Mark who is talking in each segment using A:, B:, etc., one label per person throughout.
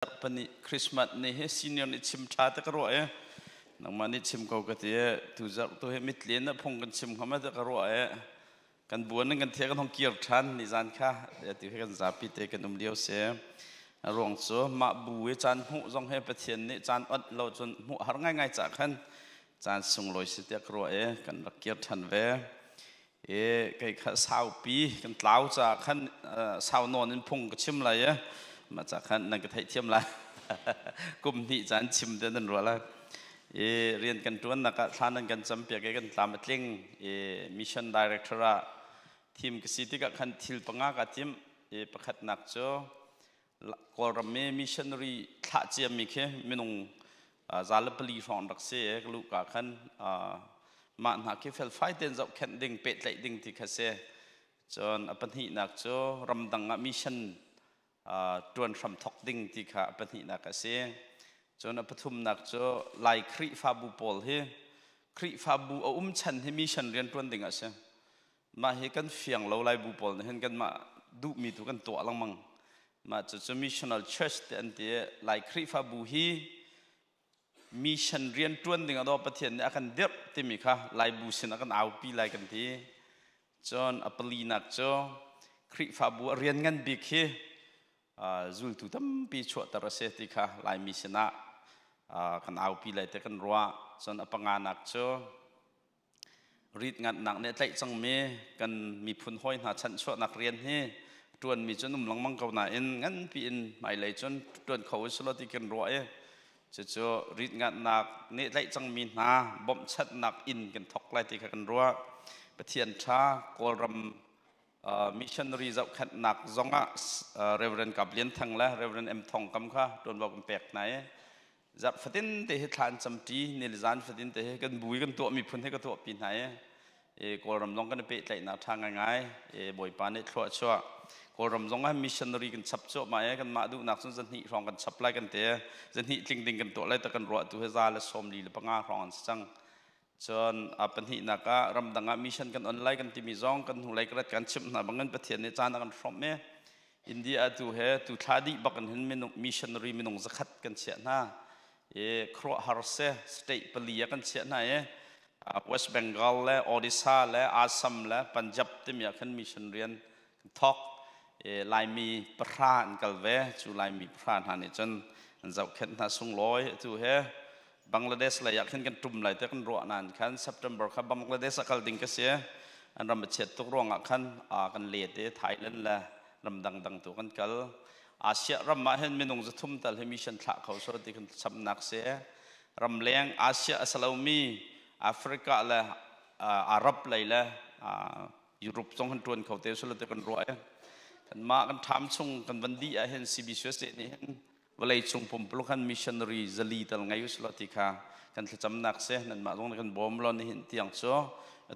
A: Pani Christmas ni he senior ni chim cha ta karo e nang mani chim ko ka te tu za to he mitlen na phong kan chim khama ta karo e kan buan kan the kan hong kier than ni zan kha ti he kan zapi te kan leo se rong so ma bu e chan hu jong he pathian ni chan at lo chun mu har ngai cha khan chan sung loi se te karo e kan rak kier than ve e kai kha sau pi kan tlau cha khan sau non in phong ka chim lai eมาจากขั้นนั่นก็ไทยเทียมละกลุ่มที่จานชิมเดินรัวละเรียนกันตัวนักท่านนั้นกันจำเปียกันตามมาเล่งมิชชั่นดีเรคเตอร์ทีมกสิทธิ์กับขันทิลปังกับทีมประคัดนักโจกอร์เมมิชชั่นนารีท่าเจียมมีแค่ไม่นงซาลปลีฟอนรักเสียกลูกกับขันมาหนักแค่เฟลไฟเดินจับแข่งดิ่งเป็ดไหลดิ่งที่คาเซ่จนอปัญหานักโจรำดังมิชชั่นจวนสำทอกดิ่งที่ข้าปฏินักเสียจนปฐุมนักโจไลครีฟาบูปอลเฮครีฟาบูชันให้มีชันเรียนจวนดิ่งเสียมาเฮกันเฟียงเราไลบูปอลเห็นกันมาดูมีทุกันตัวลังมังมาจะมิชชันนัลเชิร์ชเต็นที่ไลครีฟาบูฮีมีชันเรียนจวนดิ่งอันดับประเทศเนี่ยกันเด็ดที่มีค่ะไลบูสินกันเอาปีไลกันที่จนอปลีนักโจครีฟาบูเรียนกันบิ๊กเฮจุลตุตั้มปีชวดตระเสติค่ะลายมิชนะกันเอาปีเลยแต่กันรัวส่วนอปังงานนักโจรีดงานหนักเนี่ยใจจังเมกันมีพุนห้อยหาชั้นชวดนักเรียนเฮจวนมีจนนุ่มหลังมังเก่าหน้าเอ็นงั้นปีอินไม่เลยจนจวนเขาสลดที่กันรัวเอจะโจรีดงานหนักเนี่ยใจจังมีนาบ่มชัดหนักอินกันทอกไล่ที่กันรัวประเทียนช้ากอลรำมิชชันนารีจับขัดหนักจงอ่ะเรเวอเรนกับเลี้ยนทั้งและเรเวอเรนเอ็มทองคำค่ะโดนบอกกันแปลกไหนจับฟัดินเตะทานจำจีนิลจานฟัดินเตะกันบุยกันตัวมีพุนให้กันตัวปีไหนกอลรำจงกันเปะใจหนักทางง่ายบ่อยปานในชั่วชั่วกอลรำจงให้มิชชันนารีกันชับโจมากันมาดูหนักสุนจันทิรองกันชับไล่กันเตะจันทิจริงจริงกันตัวไล่ตะกันรัวตัวเฮซาและสมลีและปังงารองกันสังจนปัญหานักรำดังมิชชั่นกันออนไลน์กันที่มีจองกันหุ่นไล่กระดกันชิมนะบางเงินประเทศในจานกันฟรอมเมอินเดียตัวเฮตัวทาดีบักกันเห็นมิชชั่นรีมินงสักขัดกันเสียนะครัวฮาร์เซสเตย์ปลียกันเสียนะเวสต์เบงกอลและโอดิซาและอาซัมและปัญจาบที่มีกันมิชชั่นเรียนทอกลายมีพรานกัลเวจูลายมีพรานฮันนี่จนจะเข็นท่าส่งลอยตัวเฮบังกลาเทศเลยอยากเห็นกันตุ่มเลยแต่กันรัวนานคัน September ครับบังกลาเทศกัลดิ่งก็เสียอันรำเช็ดตุกร่วงคันกันเลียดไทยนั่นแหละรำดังตัวกันกัลอาเซียรำมาเห็นไม่นงจะทุ่มแต่ให้มีชันทะเขาสวัสดีกันสำนักเสียรำเลี้ยงอาเซียอัสลามีแอฟริกาและอาหรับเลยละยุโรปจงหันตวนเขาเตะสวัสดีกันรัวกันมากันทำชงกันวันดีเห็น CBC นี่เห็นเวลาส่งผมปลุกขันมิชชันนารีจะลีตลไงยุสลติค่ะกันจำนักเสียนั่นมาตรงนั้นกันบอมลอนเห็นที่อย่างโซ่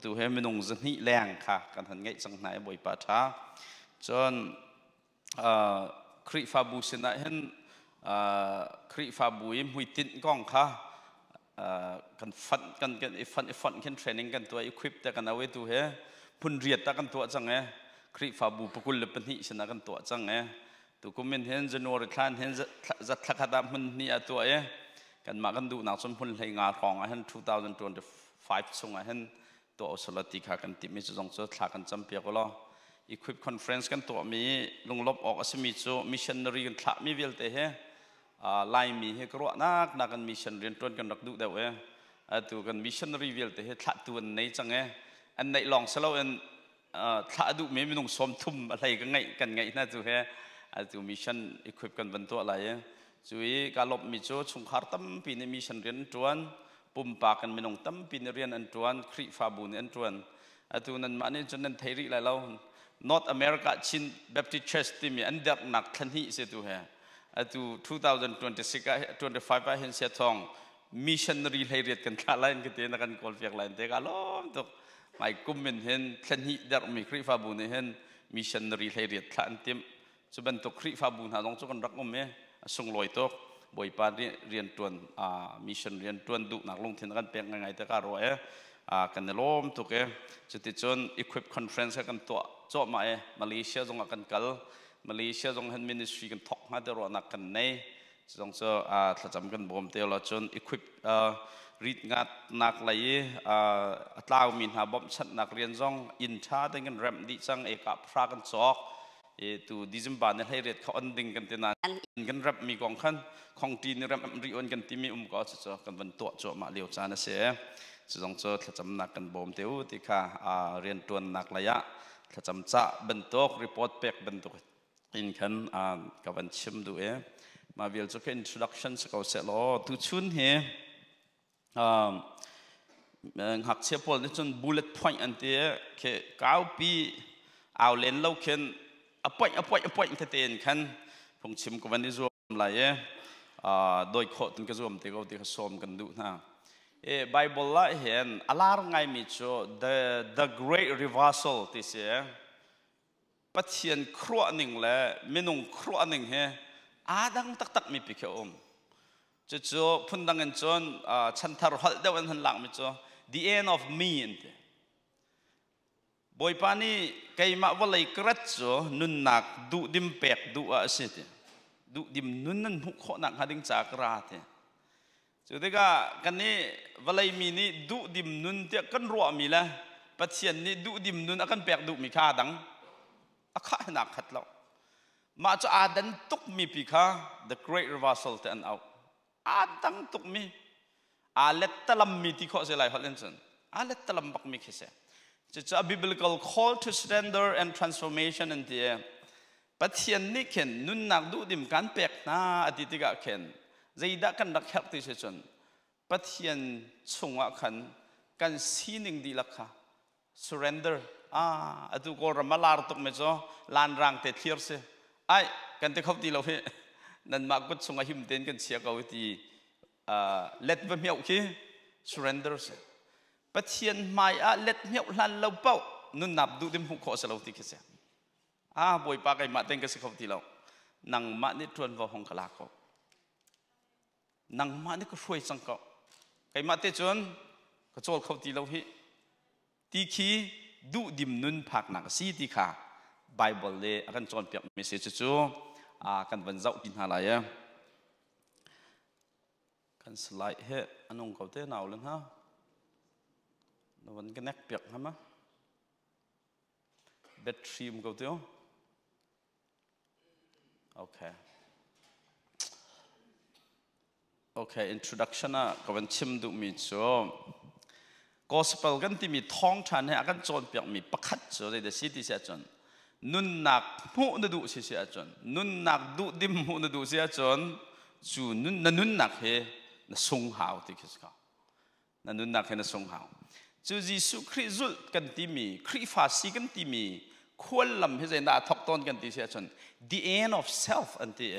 A: ตัวเฮมินงจะนี่แรงค่ะกันทันไงสังไหนบ่อยปะท้าจนคริฟาบูสินะเห็นคริฟาบูยิมหุยตินกล้องค่ะกันฟันกันฟันกันเทรนนิ่งกันตัวอีควิปแต่กันเอาไว้ตัวเฮพุ่นเรียดตะกันตัวจังไงคริฟาบูปกุลเลปนิชนะกันตัวจังไงตัวกุมินเห็นจนวรคลานเห็นจัดทักษะมันนี่ตัวกันมากันดูนักสมพุนให้งานของเห็น2025ส่งเห็นตัวอสลติค่ะกันติมิจงโซทักกันจำเปียกก็อีควิปคอนเฟรนซ์กันตัวมีลงลบออกอสมิโซมิชชันนารีกันทักมีเวลเตะไลมีให้กรัวนักกันมิชชันเรียนต้นกันรักดูเดียวตัวกันมิชชันนารีเวลเตะทักตัวในจังอันในลองสโลว์ทักดูไม่ต้องสมทุ่มอะไรกันไงน่าตัวตัวมิชชั่นอีควิปกันบรรทุกอะไรจุยการลบมิโจชุงขารตั้มปีนี้มิชชั่นเรียนจวนปุ่มปากกันไม่นงตั้มปีนี้เรียนอันจวนคริฟาบูนอันจวนตัวนั้นมาเนี่ยจนนั้นไทยริอะไรเรา North America ชิน Baptist Church ที่มีอันเด็กหนักทันทีเสียตัวตัว2025เห็นเสียทองมิชชั่นรีไลเรียดกันท่าไลน์กันเตะนักการกอล์ฟอยากไลน์เตะกันล้อมตุกไม่กุมเห็นทันทีเด็กมีคริฟาบูนเห็นมิชชั่นรีไลเรียดทันทีจะเป็นตัวคริฟาบูนหาตรงจุกันรักมั้ยส่งลอยตัวบ่อยปานเรียนตวนมิชชั่นเรียนตวนดุนักลงทุนกันเป็นยังไงแต่ก็รวยกันล้มตัวจุดที่จนอีควิปคอนเฟรนซ์กันตัวโจมาเลเซียจงกันกัลมาเลเซียจงเห็นมินิสทรีกันทอกมาเดรอนักกันใน จ จงจะถ้าจำกันบ่มเตียวเราจน equip รีดงัดนักเลยตาวมินหาบ่มชัดนักเรียนจงอินชาดังกันแรมดิจังเอกพระกันจอกตัวดิจิมบานเนี่ยให้เรียดเขาอันดิ่งกันเท่านั้นกันแรมมีกองขันของจีนแรมริออนกันที่มีก็จะกันวันตัวจมาเลี้ยวจานเสียจงจะถ้าจำนักกันบ่มเตียวที่ข้าเรียนตัวนักเลยะถ้าจำจะบรรทุกรีพอร์ตเป็กบรรทุกอินขันกับวันชิมดูมาวิลจะแค่ introduction สักเอาเสร็จแล้วทุกชุนเฮหักเสียพอลจน bullet point อันเดียแค่9 ปีเอาเล่นเล่าเข็นอป่อยเต้นขันผมชิมกับวันนี้รวมหลายโดยโคตรก็รวมที่เขาสอมกันดูนะBible ละเห็นอะไรไงมิโช the great reversal ที่เสียปัจจัยครัวหนึ่งและเมนูครัวหนึ่งเฮดังตักมีพิเคอมจู่ๆพุ่นดังเงินจนฉันทารุหัดเดวันหันหลังมิโช the end of me อันเดียบอยปานี่ใครมาว่าเลยกระจนุนหนักดูดิมเป็กดูอะไรสิดูดิมนุนนั่นหุกขนักหาดึงจากราเถจุดที่ก็กันนี้ว่าเลยมีนี่ดูดิมนุนเที่ยกันรัวมีละปัจจัยนี้ดูดิมนุนอากันเป็กดูมีค่าดังอาข้าหนักขัดเรามาจะดันตุกมีพิฆา the great reversal เต็นเอาดังตุกมีเล็ดตะลำมีที่ข้อเสียหลายคนเล่นสันเล็ดตะลำบักมีแค่เสียจะ biblical call to surrender and transformation นั่นที่ปัจจัยนี้เข็นนุนนักดูดิมการเป็กนะอดีตที่ก็เข็นใจดักกันดักแคบที่เสียจนปัจจัยชงว่าขันกันซีนิงดีลักค่ะ surrender itu kau ramalar tuk mejo lan rang te thier se ai kan te khop ti lo he nan ma gut sunga him ten kan sia kau ti let va miau ki surrender se pathian mai let miau lan lo pau nun nap du dim hu kho se lo ti ki se boi pa kai ma ten ka se khop ti lo nang ma ni tuan va hong kala ko nang ma ni ko hroi sang ko kai ma te chon ko chol khop ti lo hi ti khiดูดิมนุนผักหนักสีที่ค่ะไบเบิลเลยอากันจอนเปียกเมสเซจจู่กันวันเจ้ากินอะไรกันสไลด์เฮอันนงเขาเต้นเอาเลยฮะวันกันแนกเปียกฮะมะแบตทรีมเขาเต้โอเค introduction นะกับวันชิมดูมีจู่Gospel กันที่มีท้องฉันให้อากันโจนเปียกมีประคัดโจเลยเดสิที่เสียจนนุนนักหูนดูเสียจนนุนนักดูดิมหูนดูเสียจนจู่นุนนักเฮนสงหาวที่คิดเขานุนนักเฮนสงหาวจู่ยิสุคริสต์กันที่มีคริฟาซีกันที่มีควรลำให้ใจน่าทกตนกันที่เสียจน the end of self อันที่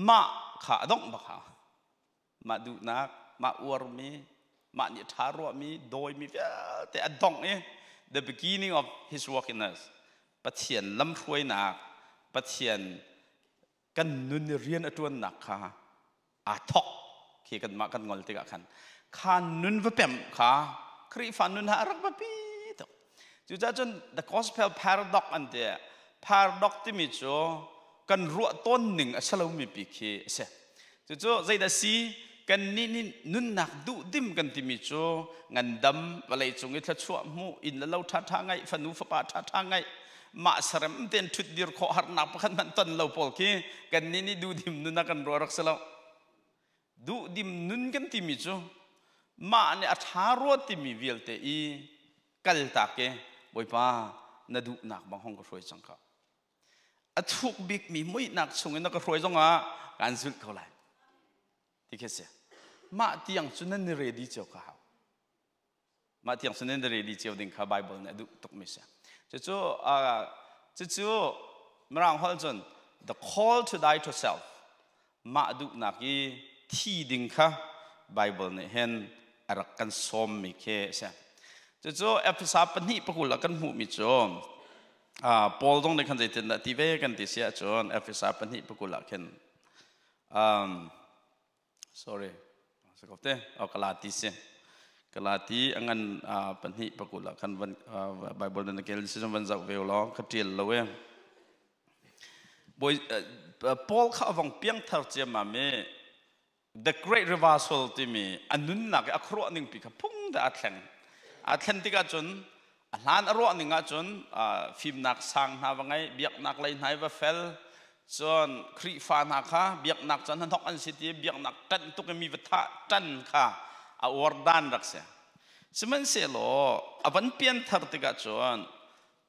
A: มาขาดงบักเขามาดูนักมาอวดมีมาเนี่ยทารวมีโดยมีแต่อันดงthe beginning of his work in us ปัจเจียนลำพวยหนักปัจเจียนกันนุนเรียนตัวหนักค่ะทอกเกี่ยกันมากันงอลติกะขันขันนุนว่าเป็นค่ะคริฟันนุนหารักบปีตจู่จ้าจน the gospel paradox อันเดีย paradox ที่มีจ้กันรัวต้นหนึ่งอัศลมีปีเคเสียจู่ใจเดซีกันนี่นุนนักดูดิมกันที่มีโจงันดำอะไรจงอิทชัวมูอินแล้วเราท่าไงฟันูฟปาท่าไงมาสรมเต็นชุดดีร์ขอหานับกันมันตันเราพอลกี้กันนี่ดูดิมนุนนักกันรัวรักษาดูดิมนุนกันที่มีโจมาเนี่ยทารวที่มีวิลเตอีกัลตาเกบอยป้านาดูนักบางห้องก็รวยจังเขาทุกบิ๊กมีไม่นักชงนักก็รวยจังการสุดเขาเลยที่แค่เสียมาที่ยังสุนันเรดีเจ้าข้าวมาที่ยังสุนันเรดีเจ้าดิ่งข้าไบเบิลเนี่ยดูตกมิเสียจู่ๆมารังฮัลจน the call to die to self มาดูนักอีที่ดิ่งข้าไบเบิลเนี่ยเห็นรักกันสมมีแค่เสียจู่ๆเอพิซาปนี่ปกุลกันหูมิจอมปอลต้องในคันใจเต็นที่เวกันที่เสียจนเอพิซาปนี่ปกุลกัน sorry สกอตเต้เอากลาติเสียกลาติอันปัญหาปกุลกันวันไบเบิลนั่นเกลซิสวันจักเวลล้อขัดเจียลเลยบอย Paul kha avang piang thar che ma me the great reversal ti mi anun nak akro ning pi kha phung da athen ti ka chun lan aro ning a chun phim nak sang na wangai biak nak lai nai wa fel chon khri fa na kha biak nak chan han thok an city biak nak tan tu ke mi watha tan kha a wardan rak se semen se lo avan pian thar ti ka chon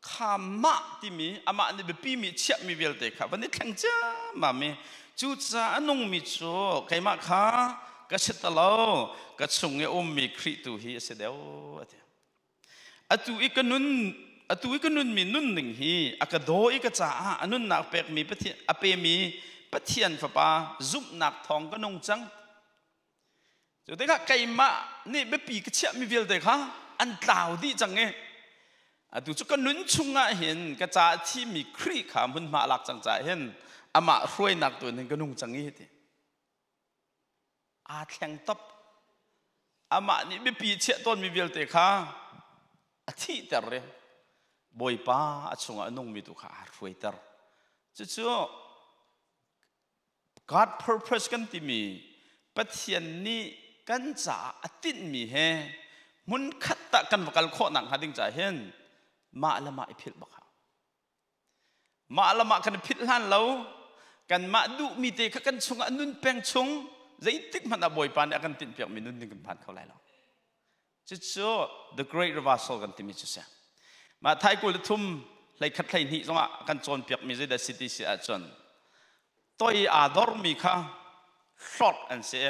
A: kha ma ti mi ama ni be pi mi chia mi vel te kha van ni thang cha ma me chu cha anung mi chu kai ma kha ka set lo ka chung e mi khri tu hi se deu atu ikanun mi nun ning hi akado ika cha anun nak pek mi pathi ape mi pathian fa pa zup nak thong ka nong chang chu te kha kai ma ni be pi ka chia mi vel te kha an tlau di chang e atu chu ka nun chunga hin ka cha thi mi khri kha mun ma lak chang cha hen ama roi nak tu ning ka nong chang hi ti a theng top ama ni be pi chia ton mi vel te kha athi tar re boy pa achunga nong mi tu kha roi tar chu God purpose kan ti mi pathian ni kan cha atin mi he mun khatta kan vakal kho nang hading cha hen ma lama ipil bakha ma lama kan phil han lo kan ma du mi te kha kan chunga nun peng chung zai tik man a boy pa ne kan tin piak mi nun ning kan phan khau lai lo chu the great reversal kan ti mi chu sa ma thai ko le thum lai khat lai ni zonga kan chon piak mi zai da city si a chon toi a dor mi kha short and say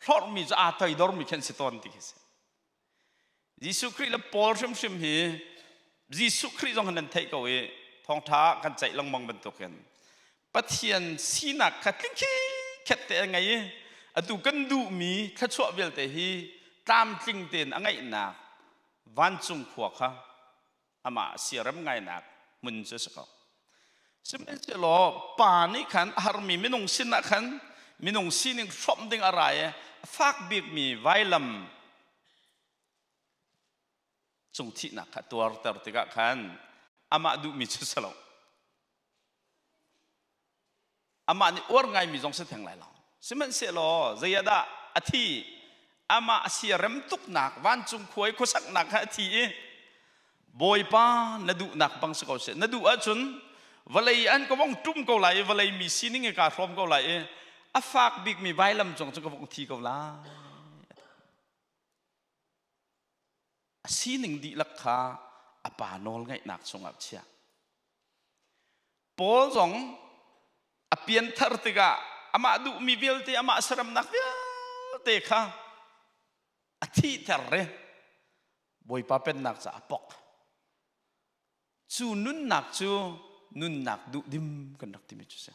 A: short mi za toi dor mi khen si ton ti se Jisu Christ la Paul shim hi Jisu Christ jong han thai ko e thong tha kan chai long mong ban to ken pathian sinak khatling ki khat te ngai atu kan du mi kha chwa vel te hi tam tling ten angai na van chung khwa kha ama siram ngai nak mun se sako semen se lo pa ni khan har mi minung sin na khan minung sining shom ding arai fak big mi vailam chung thi na kha tuar tar tika khan ama du mi chu salo ama ni or ngai mi jong se thang lai lo semen se lo zayada athi ama siram tuk nak van chung khoi khosak nak kha thi boy pa nadu nak bang se ko se nadu a chun valai an ko wong tum ko lai valai mi sining ka from ko lai a fak big mi vailam chong ko wong thi ko la sining di lakha apa nol ngai nak chong ap chia pol jong apian thar tiga ama du mi vel te ama saram nak te kha athi tar re boy pa pen nak cha apok chu nun nak du dim kan dak ti mi chu se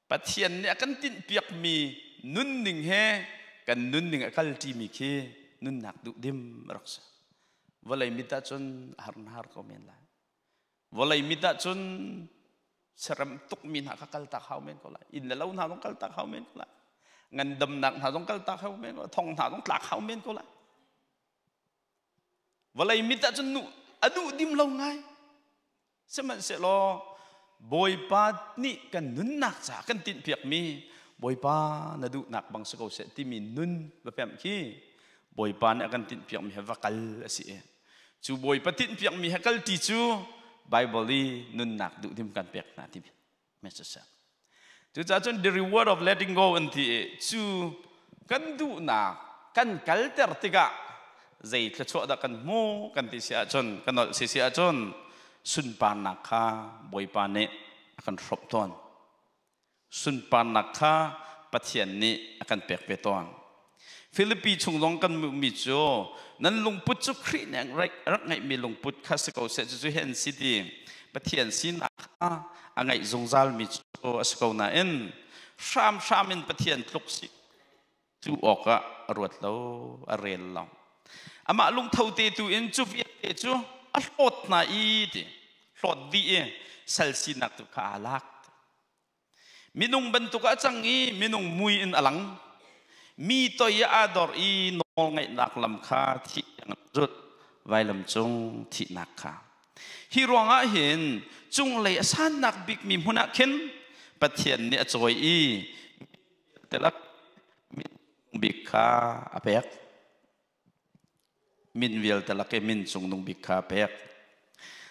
A: pathian ne kan tin piak mi nun ning he kan nun ning akal ti mi khi nun nak du dim rak sa walai mita chun har ko men la walai mita chun saram tuk min ha kal ta khau men ko la in la lau na dong kal ta khau men ko la ngan dam nak na dong kal ta khau men ko thong na dong tlak khau men ko la walai mita chun nu adu dim lo ngai seman se lo boy pa ni kan nun nak cha kan tin piak mi boy pa na du nak bang se ko se ti mi nun ba pem ki boy pa ne kan tin piak mi ha vakal asi e chu boy pa tin piak mi ha kal ti chu bible li nun nak du dim kan pek na ti message sa chu cha chun the reward of letting go and ti chu kan du na kan kal ter tiga zai thla chwa da kan mo kan ti sia chon kan no sia chon sun pan nak kha boy pa ne akan rop ton sun pan nak kha pathian ni akan pek pe ton Philippi chung dong kan mi chu nan lung put chu khri nang rak ngai mi lung put kha se ko se chu hen city pathian sin a angai zongzal mi chu asko na en sham in pathian tluk si chu oka ruat lo a rel lo ama lung thau te tu in chu vi te chu a hlot na i ti hlot di e sal si nak tu kha alak minung ban tu ka changi minung mui in alang mi to ya ador i nol ngai nak lam kha thi rut vai lam chung thi nak kha hi ronga hin chung lei san nak bik mi huna khen pathian ni achoi i telak bik kha apek min vial telak min chung nung bik kha apek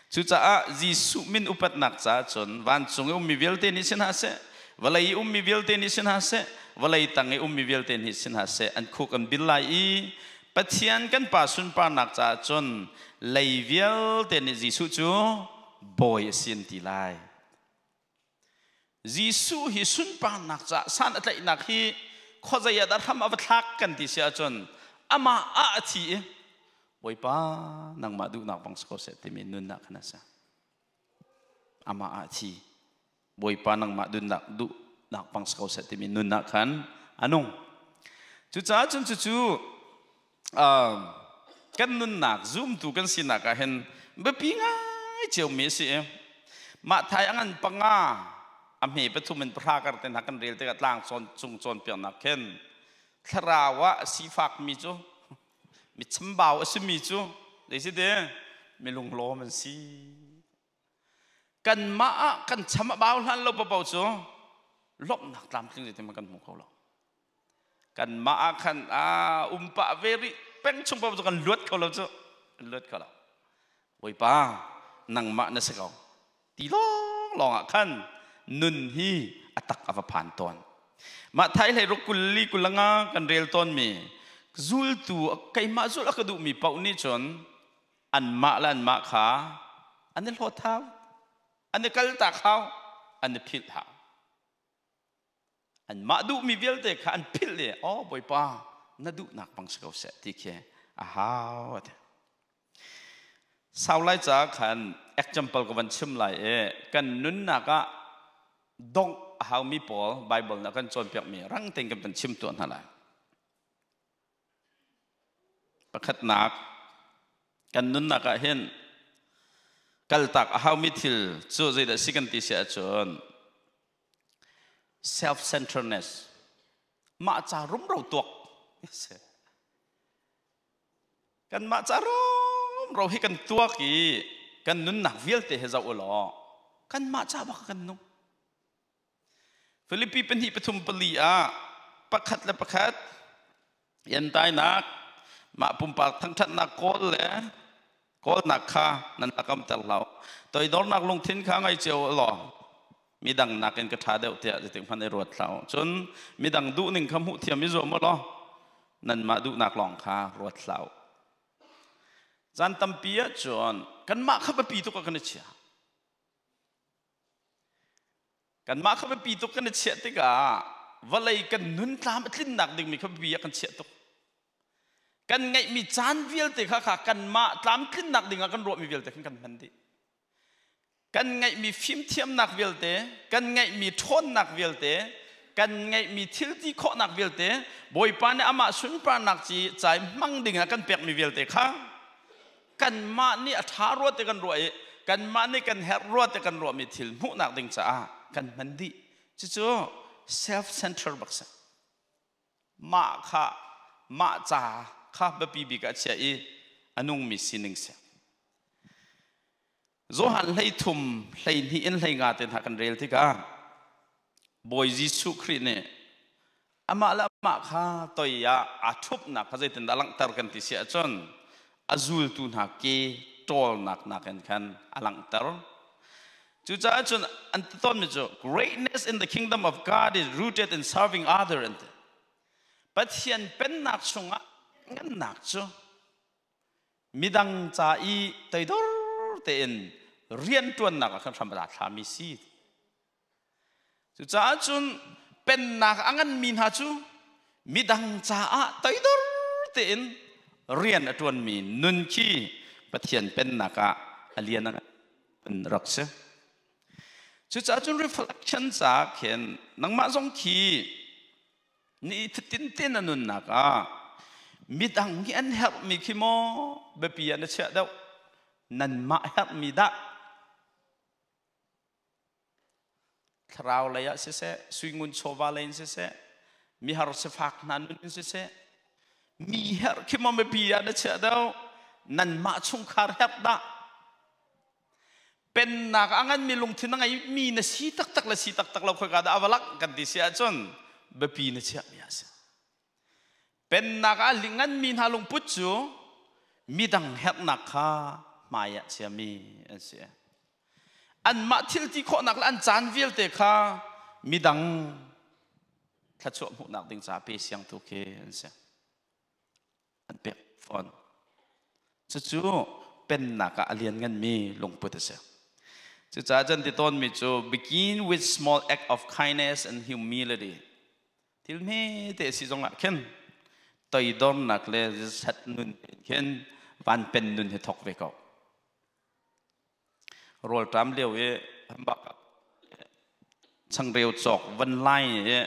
A: chu cha a jisu min upat nak cha chon van chung mi vial te ni sin ha se walai mi vial te ni sin ha se walai tang mi vial te ni sin ha se an khuk an bilai i pathian kan pa sun pa nak cha chon lei vial te ni jisu chu boy sin ti lai jisu hi sun pa nak cha san atlai nak hi khojaya dar ham avathak kan ti sia chon ama a thi boy pa nang ma du nak bang sko se ti min nun nak khana sa ama a thi boy pa nang ma du nak bang sko se ti min nun nak khan anung chu cha chun chu kan nun nak zoom tu kan sinak a hen be pi ngai cheu me si ma thai angan panga amhe pathumen phra kar ten hakan rel te atlang chon chung chon pian nak khen thrawa si fak mi chu mi chambao asmi chu le si de mi lung lo man si kan ma kan chama baw han lo pa pau chu lop nak tlam tling te man kan mu kho lo kan ma khan umpa very peng chung pa chu kan luat kho lo chu luat kho lo oi pa nang ma na se kau ti long khan nun hi atak ava phan ton ma thai le rokuli kulanga kan rel ton mi zul tu kai ma zul akadu mi pau ni chon an ma lan ma kha an ne lo thaw an ne kal ta khaw an ne phil ha an ma du mi vel te kha an phil le boy pa na du nak pang skau se ti khe a haw sau lai cha khan example ko ban chim lai kan nun naka dong how mi pol bible na kan chon pyak mi rang teng kan chim ton hala pakhat nak kan nun naka hen kal tak how mi thil chu zai da sikan ti sia chon self centeredness ma cha rum ro tok kan ma cha rum ro hi kan tua ki kan nun nak vial te he za ulo kan ma cha ba kan nu Filipi pen hi pathum pali pakhat le pakhat yan tai nak ma pumpak thang that nak kol le kol nak kha nan akam tal lau toi dor nak lung thin kha ngai cheu lo mi dang nak en ka tha deu te ting phan e rot lau chun mi dang du ning kham hu thiam mi zo mo lo nan ma du nak long kha rot lau jan tam pia chon kan ma kha ba pi tu ka kan chia kan ma kha ba pi tu kan chia te ka walai kan nun tlam tlin nak ding mi kha bi kan chia tu kan ngai mi chan vial te kha kan ma tlam tlin nak ding kan ro mi vial te kan man di kan ngai mi phim thiam nak vial te kan ngai mi thon nak vial te kan ngai mi thil ti kho nak vial te boy pa ne ama sun pa nak chi chai mang ding kan pek mi vial te kha kan ma ni atha ro te kan ro kan ma ni kan her ro te kan ro mi thil mu nak ding cha kan man di chu self center baksa ma kha ma cha kha ba pi bi ka cha anung mi sining se zo han lei thum lei ni en lei nga ten ha kan rel ti ka boy jisu khri ne ama la ma kha toya athup na kha jai ten dalang tar kan ti sia chon azul tu na ke tol nak kan alang tar chu cha chon an ton mi cho greatness in the kingdom of God is rooted in serving other and but hian pen nak chunga ngan nak cho midang cha I toidor te en rian tuan nak kan thambala thami si chu cha chun pen nak angan min ha chu midang cha toidor te en rian atuan min nun ki pathian pen naka alian an rakse chu cha chun reflection cha khen nangma jong ki ni tin tin anun naka midang hian help mi khimo be pi an cha dau nan ma help mi da khrau la ya se swingun chowa len se mi har se fak nan se mi her khimo be pi an cha dau nan ma chung khar help da เป็นนักอันมีลงที่นั่งไงมีนสีตักตักละสีตักตักเราคุยกันเอาวัลักกันดิเสียจนเบปีนเชียมีอาเสเป็นนักอันลิงันมีนาลงพุทธมีดังเห็ดนักข้ามายะเชียมีอาเสอันมาทิลที่ข้อนักอันจานวิลเตข้ามีดังถ้าชอบหูนักดิ่งจ่าเปียงทุกเคอาเสอันเปียกฟอนจู่เป็นนักอันเลียนเงินมีลงพุทธเสียจู่จ้าจันติตอนมีจู่ begin with small act of kindness and humility ที่ไม่เตะสิจงอ่ะเข็นตัวอีดอนนักเลยสัตนุนเข็นวันเป็นนุนให้ทอกไปก่อนรอลตามเลี้ยวเอ๋บักช่างเร็วจอกวันไล่เอ๋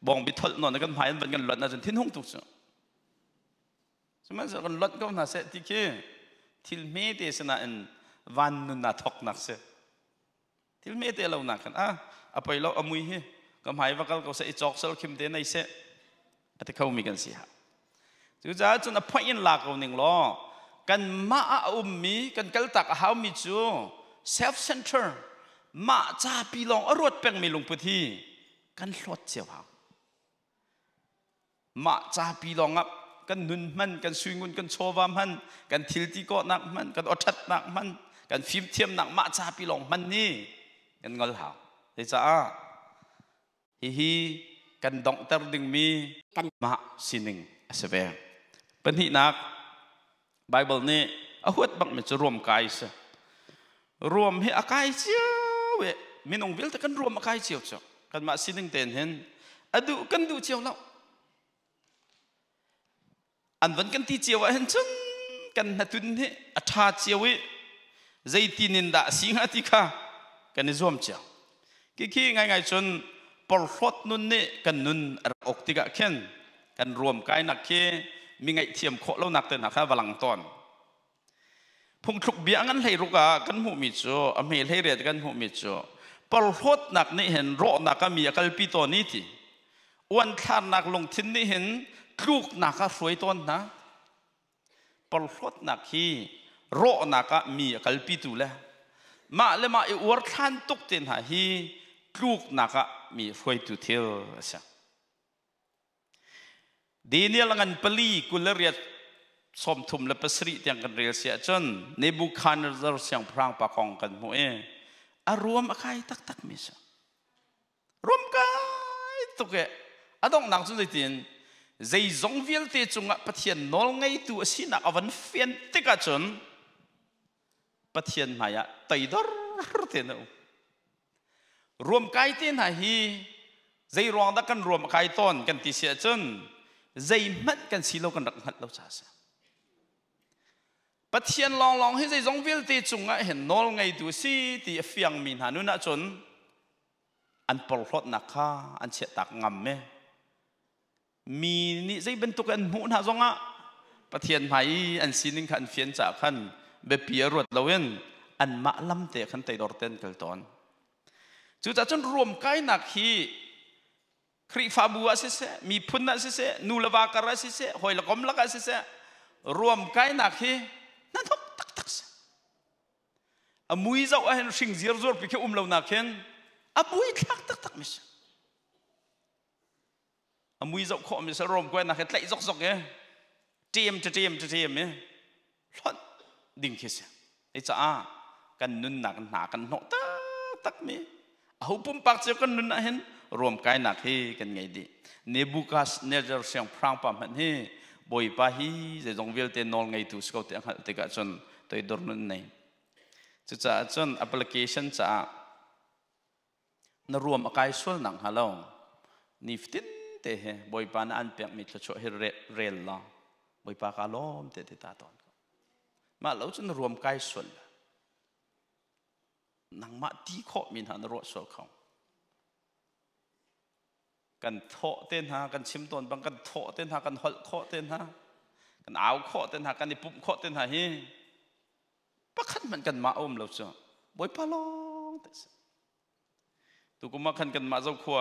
A: บองบิทลนอนกันหายมันกันหลดน่าจะทิ้งห้องตุกซะใช่ไหมจะกันหลดก็น่าเสียที่คือที่ไม่เตะสนะอันวันนุนน่าทอกนักเสียที่ไม่เตะเราหนักกันเอาไปเราเอามือเฮ้ก็หมายว่าเขาเสียจอกเสียคิมเตะในเสียแต่เขามีกันเสียจู่จ้าจนอภัยหลักเอาหนึ่งล้อกันมามีกันกัลตักหามีจู self center มาจ้าปีลองอรวดเป็นมีลงพุทธีกันหลดเจียวหามาจ้าปีลองอับกันนุนมันกันสุยงุนกันโชวามันกันทิลติโกนักมันกันอดทัดนักมันกันฟิล์มเทียมนักมาจ้าปีลองมันนี่กันงอลหาเดี๋ยวจ้าฮีกันดองเตอร์ดึงมีกันมาสิหนึ่งเสบียงเป็นที่นักไบเบิลนี่อาหัวบังมันจะรวมกายซะรวมให้อากายเจียวเวมินองวิลแต่กันรวมอากายเจียวจ้ะกันมาสิหนึ่งเต็นเห็นดูกันดูเจียวแล้วอันวันกันที่เจียวเห็นจังกันนัดุนเฮอัฐาเจียวเวใจตีนินดาสิงหาติค่ะกันนิจวมเจียวกี่ง่ายๆจนปลดนุนเนี่ยกันนุนอกติกะเข็นกันรวมกายนักเคมีไงเทียมโคแล้วนักเตนักข้าวลังตอนพงทุกเบียงันให้รู้กันหูมิจูอเมริเรียกันหูมิจูปลดนักนี่เห็นโรนักก็มีกัลปิโตนี้ที่วันท่านนักลงทิ้นนี่เห็นลูกนักก็สวยต้นนะปลดนักที่โรนักก็มีกัลปิตูแล้วมาเลยมาอวดท่านตุกเต็นหาฮีลูกนักก็มีสวยตุเทียวเสียดีเนี่ยลังกันปลีกุลเรียสมทุมและประสิทธิ์ยังกันเรียเสียจนในบุคคลเราเสียงพรางปะกองกันหัวรวมอะไรตักมิสรวมกันตุกดองนักสุดที่ใจจงวิลเตจุงปะเทียนนอลไงตัวสินักอวันเฟียนติกาจนปะเทียนมายะตัยดอร์เทนูรวมกันที่ไหนใจรวงดักกันรวมกันต้นกันที่เสียจนใจมันกันสิโลกันรักหัดเราจ้าเสียปะเทียนลองให้ใจจงวิลเตจุงเห็นนอลไงตัวสิที่เฟียงมินหานุน่าจนอันปลดนักข้าอันเสียตักงำเมมีนี่ใจเป็นตุกันหูน่าจงปะเทียนไผ่อันสินิงขันเฟียนจากขันเบปีรวดเราเว้นอันมาลำเตะขันไตดอร์เตนเกลตอนจู่จ้าจนรวมกันนักฮีคริฟาบัวสิเสมีพุนนัสิเสนูลวาการสิเสหอยละกอมละกสิเสรวมกันนักฮีนั่นทุกตักเสมุยเจ้าเห็นสิ่งเสียร์จวดไปแค่เรานักเห็นมุยตักมิสมุยเจ้าข้อมิสรวมกันนักเห็นไล่ซอกเนี่ยเทียมเนี่ยล้วนดิ่งคิดไอ้จ้ากันนุนหนักกันโนตักมีเอาปุ่มปากเจ้ากันนุนเห็นรวมกันนักฮีกันไงดีเนบูคัสเนเจอร์เสียงพรางปั๊มฮีบอยปาฮีจะจงวิลเตนอลไงตุสเขาเตะหัดเตะกันจนตัวดอร์นุนในจุดจ้าจนแอปพลิเคชันจ้านรวมอากาศส่วนหนังฮัลโหลนิฟตินเตะบอยปานอันเปียกมิตรช่วยเรลล่ะบอยปากาล้อมเตะตาตอนมาแล้วจนรวมกายส่วนนังมาตีข้อมินหันรวดส่วนเขากันโถเต้นหากันชิมตนบางกันโถเต้นหากันหดโถเต้นหากันเอาโถเต้นหากันในปุ่มโถเต้นหาฮีปักขันมันกันมาอมเราจ้ะบอยปาลองแต่ตุกุมาขันกันมาเจ้าขัว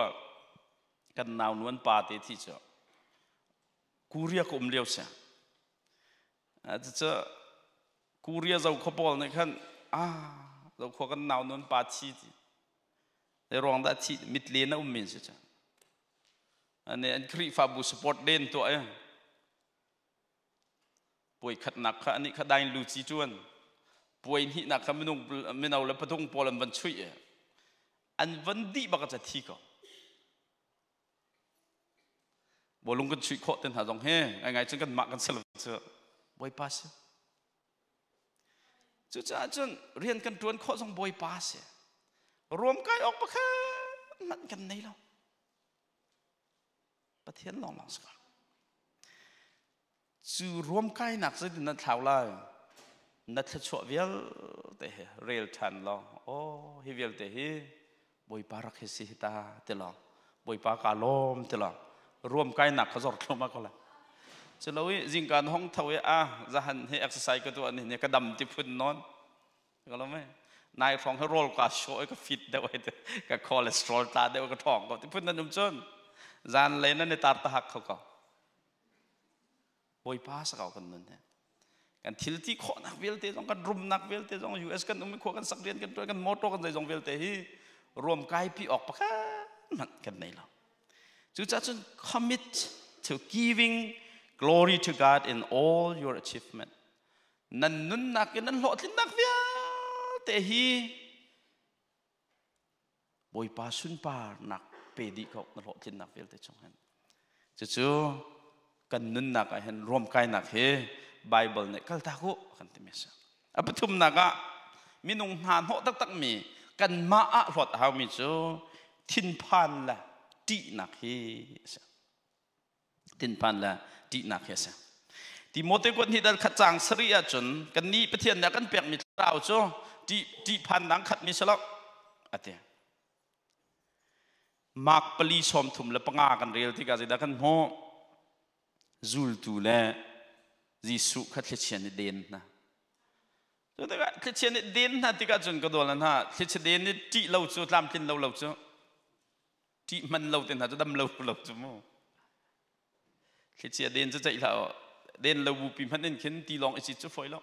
A: กันนาวนวลปาเตที่จ้ะกูเรียกอมเลี้ยวเสียจะกูเรียกเจ้าขบอลในขัน เราขวกันนาวนนปาชีในรองได้ที่มิดเลนอุ้มมินสิจ้ะอันนี้อันครีฟาบุสปอร์ตเด่นตัวป่วยขัดหนักอันนี้ขัดได้ลูจีจวนป่วยนี่หนักไม่นุ่งไม่เอาแล้วพะทุ่งปอลันวันช่วยอันวันดีบักจะที่ก็บอลงกันช่วยโคตรเต็นหาจงเฮ่ไงจึงกันมักกันสลับเจอบอยปัสจุดจ้าจนเรียนกันจวนโคตรจงบอยปัสรวมกันออกปะค่ะมันกันไหนเราประเทศลองสักจูรวมกันหนักสุดนั่นเท่าไรนัดชั่วเวลแต่เรียลทันเราโอ้ฮิเวลแต่ฮิบอยปารักเฮสิตาเตลองบอยปากาลมเตลองรวมกันหนักเขาจอดลงมาก็แล้วจะเราจิงการห้องเท่าจะหันให้เอ็กซ์ไซส์ก็ตัวนี้เนี่ยกระดมที่พื้นนอนก็แล้วไหมนายฟองให้โรลก็โชว์ก็ฟิตได้ไว้ก็คอเลสเตอรอลตาได้ไว้ก็ท้องก็ที่พื้นนั่นนุ่มจนจานเลยนั่นในตาตาหักเขาก็บอยป้าสักเอากันนั่นเนี่ยกันทิลที่ขอนักเวลเตจงกันรุมนักเวลเตจงยูเอสกันอุ้มขวกันสักเรียนกันตัวกันโมโตกันใจจงเวลเตฮีรวมกายพี่ออกปะกันมันกันไหนเราจุดจ้าจน commit to giving glory to God in all your achievement นั่นนุ่นนักนั่นหลอดที่นักเวลเตฮีบอยป้าสุนปานักเปดีเขานั่นหลอดที่นักเวลเตจงเห็นจู่กันนุ่นนักเห็นรวมกายนักเฮBible เนี่ยก็ตากุกันที่มีสักอัปทุมนักมีนุ่งหานหัวตักมีกันมาอะรถเฮามีจูทินพันละดีนักเฮสักทินพันละดีนักเฮสักที่โมเตกวนที่ดัลขัดจางสริยจนกันนี้ประเทศเนี่ยกันเปียกมีเราจูดีพันนังขัดมีสลักอะเดียมักปลีชมถุมและปงากันเรียลที่กันจะได้กันโมจูลตูเล่ยิสุขัดเชียนเด่นนะตัวแต่ก็ขัดเชียนเด่นนะที่ก็จนก็โดนแล้วนะขัดเชียนเด่นนี่ที่เราจูตามที่เราจูที่มันเราเต็นหาจะดำเราจูมั้งขัดเชียนเด่นจะใจเราเด่นเราบุปิมันเด่นขึ้นตีลองไอจิตจะฝอยแล้ว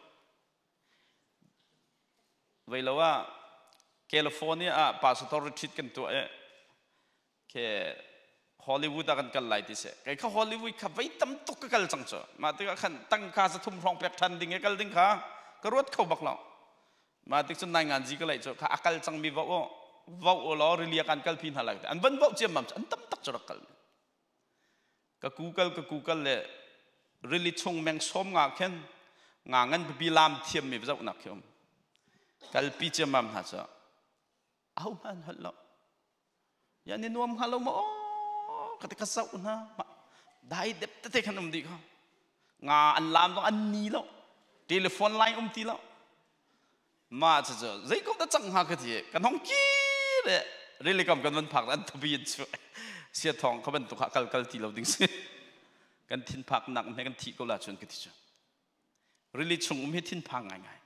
A: เวลาว่าแคลิฟอร์เนียพาสตอร์ทิดกันตัวแค่ฮอลลีวูดกันกันไล่ที่เสกเขาฮอลลีวูดเขาไปตั้มตุกกันจังจ้ะมาที่กันตั้งค่าสะทุ่มฟองเปียกทันดิ่งกันดิ่งข้ากระโดดเข้าบักเรามาที่จนนายงานจีก็เลยจ้ะข้าอักจังมีว่าล้อเรียกันกันพินหาอะไรอันบันว่าเจียมมั่งอันตั้มตักจุดกันก็กูเกิลเลยเรียชงแมงส้มงาเข็นงาเงินปีลามเทียมมีเจ้าหนักเขียมกันปีเจียมมั่งฮะจ้ะเอามันฮัลโหลยันนี่นวมฮัลโหลมั้งketika sauna dai dep tete kan umdi ka nga an lam dong an ni lo telephone line ti lo ma cha cha zai kom da chang ha ka thi kan hong ki le really kam kan ban phak an thabi chu sia thong kha ban tu kha kal ti lo ding se kan thin phak nak me kan thi ko la chun ki thi chu really chung he thin phak ngai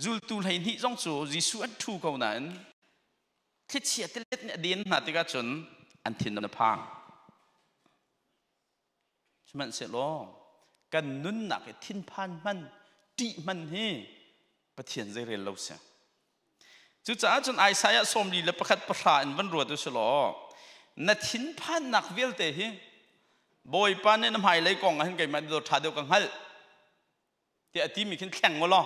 A: zul tu lai ni jong chu jisu an thu ko nan thi chia te let ne din na ti ka chun an thin na phangมันเสร็จแล้วกันนุ่นหนักทิ้งพันมันดีมันเฮประเทศใจเรียนเราเสียจุดจ้าจนไอซายะสมดีและประคัดประหารวันรวดด้วยสลอนัดทิ้งพันหนักเวลเตะเฮบอยปานเนี่ยน้ำหายไหลกองกันไงมันโดดขาเดียวกันฮัลเดี๋ยวที่มีขึ้นแข่งวะล้อ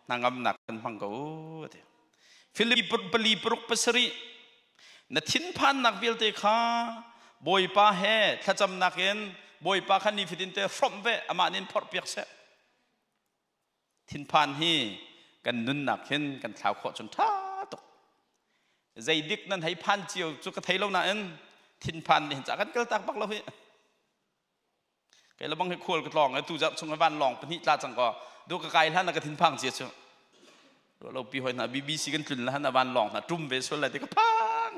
A: นางกำหนักกันพังกูเดี๋ยวฟิลิปปลีปรุกปสรีนัดทิ้งพันหนักเวลเตะข้าบอยป้าเฮถ้าจำนักเองบอยปาคันนี้ฟิดินเตอร์ฟรอมเวอามานินพอร์เปียกเสทินพานฮีกันนุนหนักเห็นกันข่าวขอจนท้าตกใจดิกนั้นให้พันเจียวจุกกระเทยเราหนาเอ็นทินพานเห็นจากกันก็ตักบักเราเฮ้ไก่เราบังให้ควรกระลองไอ้ตู้จับชงไอ้บ้านลองเป็นที่ลาจังก็ดูกระไก่ท่านก็ทินพังเจียวเชียวเราปีหอยน่ะBBCกันจุนแล้วน่ะบ้านลองน่ะจุ่มเวสอะไรที่ก็พัง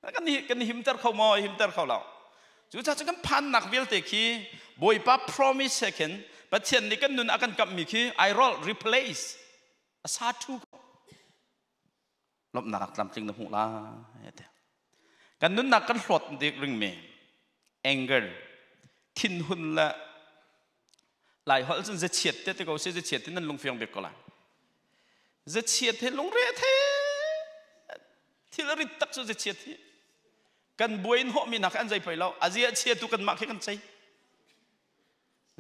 A: แล้วกันหิมเตอร์เข้ามอหิมเตอร์เข้าเราจุดที่กันพันนักเวลเตคีบอยป้า promise second ประเทศนี้กันนุนอากันกับมีคีไอรอล replace อาซาทูลบหนักลำจริงนะหูล่ากันนุนนักกันหลดเด็กริงเมย์ anger ทินหุนละหลายคนจะเฉียดแต่ก็จะเฉียดที่นั่นลงเฟียงเบกก็ละ จะเฉียดเทลงเรเทที่ละริตักจะเฉียดที่กันบวยนหัวมีนักอันใจไปแล้วอาเจียเฉียดตุกันมากแค่กันใจ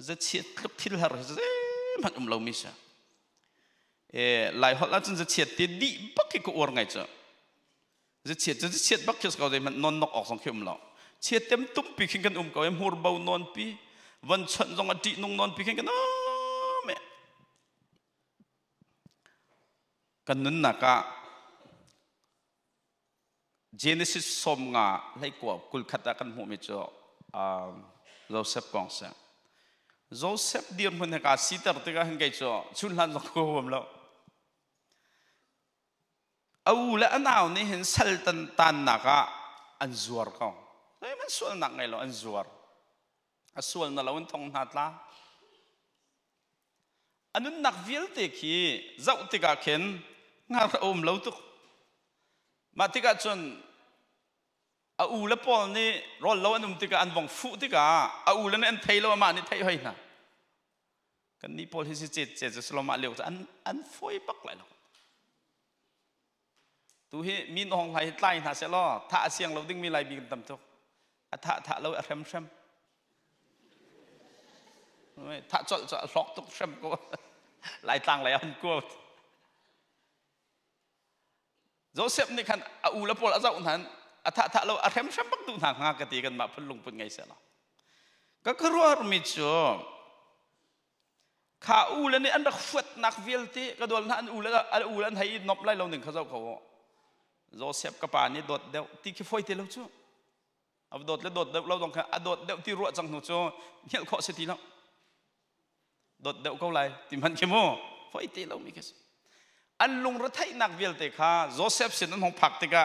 A: จะเฉียดคลุกที่ละจะมันเราไม่ใช่หลายหัวแล้วจนจะเฉียดที่ดีบักที่กูอวดไงจ้ะจะเฉียดบักที่เขาได้มันนอนนกออกสองเข็มแล้วเฉียดเต็มตุ้มปีขึ้นกันเขาเอ็มหัวเบานอนปีวันฉันจงอดีตนอนปีขึ้นกันแม่กันนั้นนักGenesis สมงาให้กว่ากุลขัดกันหัวมิจ่อโจเซฟกองเสียโจเซฟเดียร์มันให้การสิตรติกาให้จ่อชุนลันจงกูผมแล้วเอาละอันเอานี่เห็นสัลตันนักอันซัวร์เขาเฮ้ยมันส่วนนักไงล่ะอันซัวร์ส่วนนั่นเราอันทองหัดละอันนั้นนักวิลติกีเจ้าติกาเข็นงาเราเราตุกมาติกาจนอูเล่ปอลนี่รอเราอันนุ่มติกาอันวังฟุติกาอูเล่นอันไทยเรามานี่ไทยให้นะกันนี่ปอลที่สิเจ็ดจะสโลมาเลี้ยวอันฟอยปักเลยหรอกตัวที่มีน้องไหลไล่หาเสล้อท่าเสียงเราดึงมีไหลบีกันตำทุกท่าเราเร็มถ้าจะล็อกตุกเชื่อมก็หลายตังหลายอันก็โจเซฟนี่คันอูละพอละเจ้าท่านถ้าเราเชื่อมปักตุทางหากติกันมาพุ่งลงปุ่นไงเสียละก็คือรู้ว่ามิจ่อข้าอูละนี่อันดักฟัดนักวิลที่ก็โดนท่านอูละให้นบไล่เราหนึ่งเขาเจ้าเขาโจเซฟกับป่านี่โดดเดียวที่ขี้ฝอยที่เราจ่อเอาโดดแล้วโดดเราต้องการโดดเดียวที่รัวจังหนูจ่อเนี่ยข้อเสียทีแล้วโดดเดี่ยวเขาเลยที่มันเข้มโม่ไฟตีเราไม่แค่อันลุงรัฐไทยนักเวลเตะข้าโจเซฟเสนของผักเตะก้า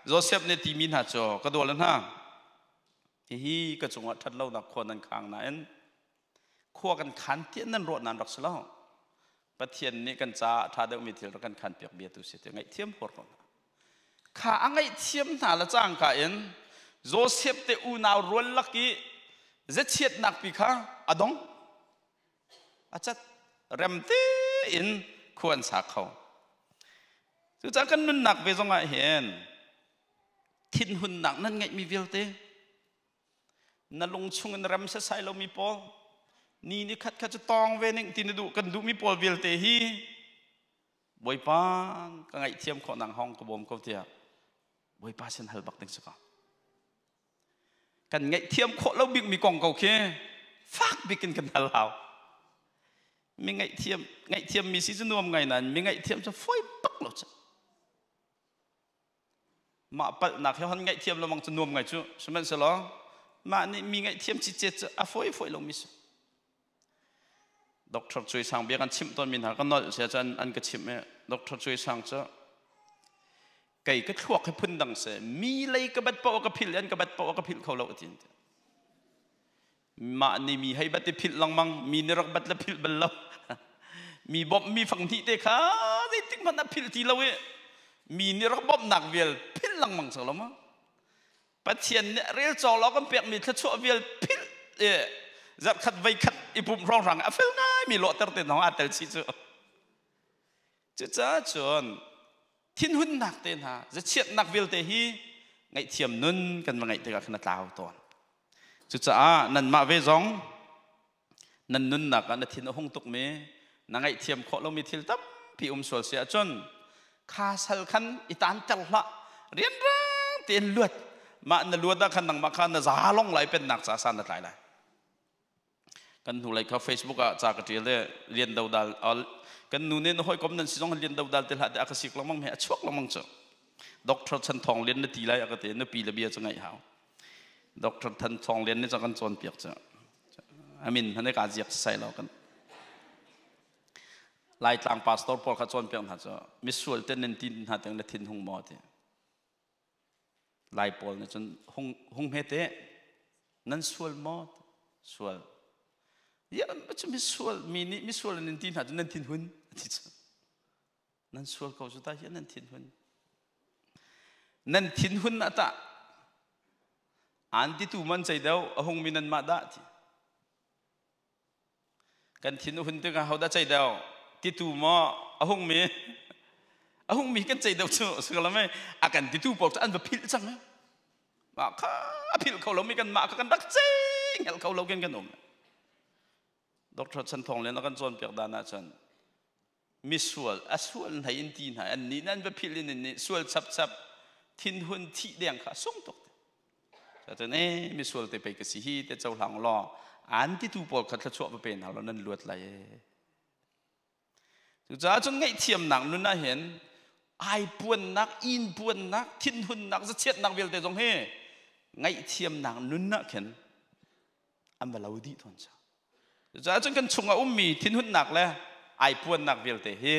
A: โจเซฟเนี่ยทีมินหาจ่อก็โดนแล้วนะที่ก็จงว่าทัดเราหนักคนนั้นข้างนั้นขั้วกันขันเทียนนั้นรวดนั้นรักษาประเทศนี้กันจ้าถ้าเดิมมีเที่ยวกันขันเปียกเบียตุเสียไงเทียมหัวเราข้าไงเทียมหาละจ้างข้าเอ็นโจเซฟเตะอูนาวรวนลักกี้จะเชียดนักปีข้าอดงอาจจะเริ่มตีอินควรสักเขาสุดท้ายกันนุ่นหนักไปตรงไหนเห็นทิ้นหุ่นหนักนั่นไงมีวิลเตนั่นลงชงกันเริ่มเสียใส่เรามีปอนี่ขัดจะตองเวนึงที่นี่ดูกันดูมีปอวิลเตฮีบอยป้างก็ไงเทียมขอหนังห้องกบมเขาเทียบอยป้าเส้นเฮลบักตึงสักกันไงเทียมขอเราบิ๊กมีกองเก่าเคฟักบิ๊กกันฮัลเรามีไงเทียมมีซีซันนวมไงนั้นมีไงเทียมจะฟอยปักหลดมาปัดหนักเขาไงเทียมเรามังจะนวมไงจู่ใช่ไหมสิล่ะมานี่มีไงเทียมจิตเจจะฟอยลงมิสด็อกเตอร์ช่วยสั่งเบียกันชิมตอนมินหาก็นอนเสียจนอันก็ชิมเนี่ยด็อกเตอร์ช่วยสั่งจะไก่ก็ทวกให้พุ่นดังเสียมีอะไรก็บัดปอกระพิลอันก็บัดปอกระพิลเขาเราทิ้งมานี่มีให้บัดพิลลังมังมีนรักบัดละพิลบัลลมีบ๊อบมีฝั่งที่เด็กข้าได้ทิ้งมันนับพิลที่เราเอมีนรักบ๊อบหนักเวลพิลลังมังสักแล้วมั้งปัจเจียนเนี่ยเรียลจอเราก็เปียกมีทัชวเวลพิลจัดขัดไว้ขัดอีปุ่มร้องรังอ่ะฟิลง่ายมีโลตัดเต็นน้องอัดเตลชิจูจะจ้าจนทิ้งหุ่นหนักเต็นฮะจะเชียดหนักเวลเตฮีไงเทียมนุ่นกันมาไงเตะกันขนาดเท้าตอนจุดจ้านั่นมาเวจงนั่นนุ่นหนักอันนั้นทิ้งห้องตุกเมนั่งไงเทียมขอเรามีทิลตับพี่สวดเสียจนข้าสัลขันอิตานจัลละเรียนร่างเตียนเลือดมาในเลือดนั่งขันนั่งมาขันน่ะจะหาลงไหลเป็นหนักสาสานหลายกันถูกเลยเขาเฟซบุ๊กอะจากที่เรียนดาวดาลกันนู่นนี่น้อยก็มันสิต้องเรียนดาวดาลแต่ละเด็กก็สิกลมังแม่ชวกลมังจ้ะด็อกเตอร์ชันทองเรียนในตีไรก็เตะในปีละเบียจะไงหาวด็อกเตอร์ชันทองเรียนในจากกันจนเปียกจ้ะอามินท่านได้การเจียกใส่เรากันลายต่างพาสตอร์พอลเขาจนเปียกหาจ้ะมิสซูลเต้นนินทินหาแต่งละทินหงมอดลายพอลเนี่ยจนหงเฮเตนั่นซูลมอดซูลยาไม่ใช่มิสซูลมิสซูลนินทินหาจนนินทินหุ่นนั่นซูลเขาสุดท้ายนั่นทินหุ่นนั่นทินหุ่นนะตาอันที่ตัวมันใจเดียวหงมินันมาได้ที่กันทินหุ่นที่เขาได้ใจเดียวที่ตัวมันหงมี ahung mi kan cai dau chu segala mai akan ditu pok an bapil chang ma kha apil khau lo mi kan ma kan dak ching hel khau lo kan kan Dr. Chan Thong len kan chon pek dana chan misual asual hai in tin hai an ni nan bapil in ni sual chap chap thin hun thi deng kha song tok ta chen misual te pe ka si hi te chau hlang lo an ti tu pol khat thla chu ba pen halo nan luat lai tu cha chon ngai thiam nang nun na hen ai puan nak in puan nak thin hun nak za chet nak vel te jong he ngai thiam nang nun na khen am ba lau di thon cha cha chon kan chunga mi thin hun nak le ai puan nak vel te he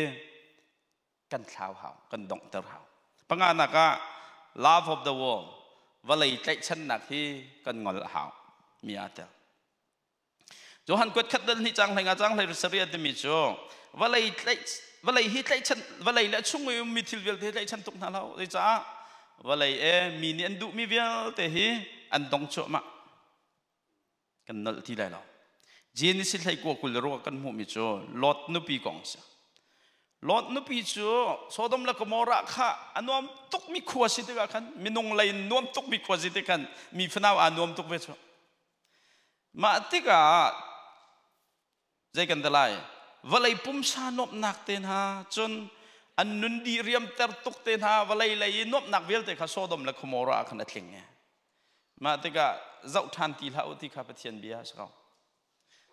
A: kan thlau hao kan dong ter hao panga naka love of the world valai tlai chan nak hi kan ngol hao mi ata Johan quét khát đơn hi trang thành a trang lấy sari at mi cho valai hi tlai chan valai la chung mi thil vel te tlai chan tuk na lau ai cha valai mi ni an du mi vel te hi an dong cho ma kan nal ti lai lau Genesis lai ko kul ro kan mu mi cho lot nu pi kong sa Lot nu pi cho Sodom la Gomorrah kha anom tuk mi khwa si te kan minong lai nom tuk mi khwa si te kan mi phnaw anom tuk ve cho ma tika zai kan dalai valai pum sa nop nak ten ha chon an nun di riam ter tuk ten ha valai lai nop nak vel te kha Sodom la Gomorrah khan atling nge ma tika zau than ti lau ti kha pathian bia sa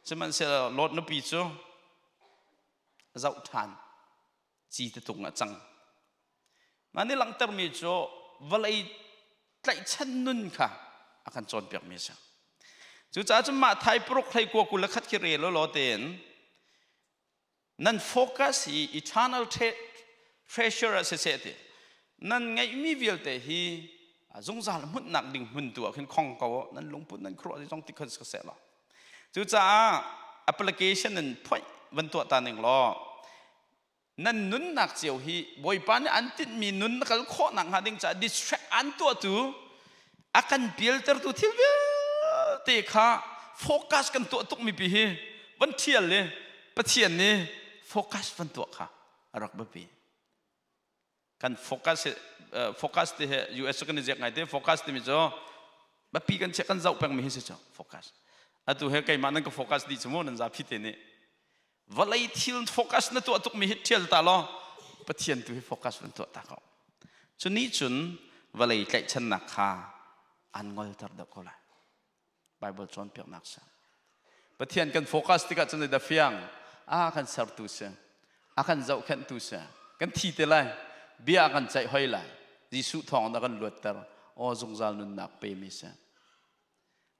A: seman se lot nu pi cho zau than chi te tung a chang mani lang ter mi cho valai tlai chan nun kha akan chon pek mi sa chu cha chu ma thai prok thai ko kul khat ki re lo ten nan focus hi eternal treasure as se te nan ngai mi vil te hi zong zal mun nak ding mun tu khin khong ko nan lungput nan khro jong ti khas ka se la chu cha application nan point ban to ta ning lo nan nun nak chiu hi boi pan an tin mi nun kal kho nang ha ding cha distract an to tu akan filter tu thil te kha focus kan to tuk mi pi hi ban thial le pathian ni focus ban to kha arak ba pi kan focus te US kan je ngai te focus te mi jo ba pi kan che kan zau pang mi hi se cho focus atu he kai manan ka focus di chmo nan za phi te ne valai thil focus na to tuk mi hi thial ta lo pathian tu hi focus ban to ta ko chuni chun valai tlai chan na kha an ngol tar da ko la Bible chon pek nak sa pathian kan focus tika chun da fiang kan sar tu se kan zau khan tu se kan thi te lai bia kan chai hoi lai jisu thong da kan luat tar o zung zal nun nak pe mi se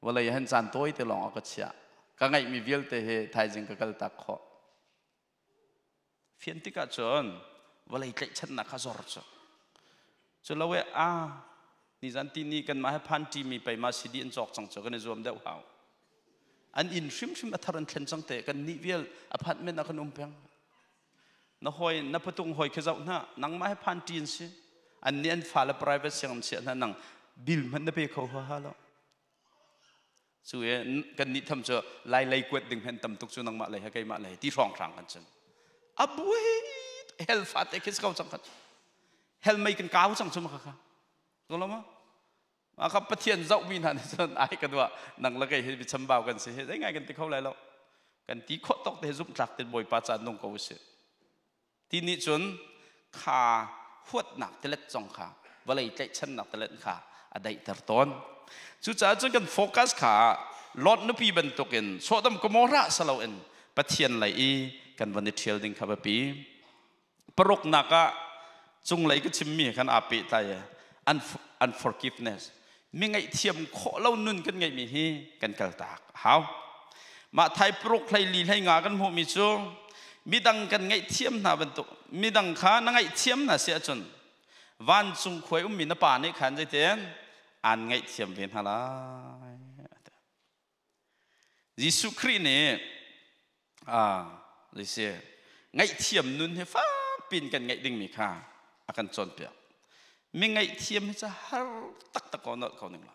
A: walai han chan toi te long ka chia ka ngai mi vil te he thai jing ka kal tak kho phian tika chon walai tlai chan na kha zor cho cho lawe ni zan ti ni kan ma phan ti mi pai ma sidi an chok chang cho kan zom deuh hau an in shim shim atharan thlen chang te kan ni vel apartment na kan peng na hoi na patung hoi khazau na nang ma phan tin si an ni an fala private siang se na nang bil man na pe kho ha lo chu e kan ni tham cho lai kwet ding hen tam tuk chu nang ma lai ha kai ma lai ti rong rang kan chen abui hel fa te khis kau chang khat hel mai kan kau chang chu ma kha Tolong mah, maka pathian zau min han sen ai kedua nang lagai hi chambau kan se he ngai kan ti khau lai lo kan ti kho tok te zum tlak te boi pa cha nong ko se ti ni chun kha huat nak te let chong kha walai tlai chan nak te let kha adai tar ton chu cha chu kan focus kha lot nu pi ban token Sodom Gomorrah salo en pathian lai i kan van thiel ding kha ba pi parok naka chung lai ka chimmi kan api tai unforgiveness mi ngai thiam kho lo nun kan ngai mi hi kan kal tak how ma thai prok lai li lai nga kan mu mi chu mi dang kan ngai thiam na ban tu mi dang kha na ngai thiam na se chun van chung khoi mi na pa nei khan jai ten an ngai thiam ven hala Jisu Christ ne le se ngai thiam nun he fa pin kan ngai ding mi kha akan chon pe mi ngai thiam cha har tak ko no ko ning lo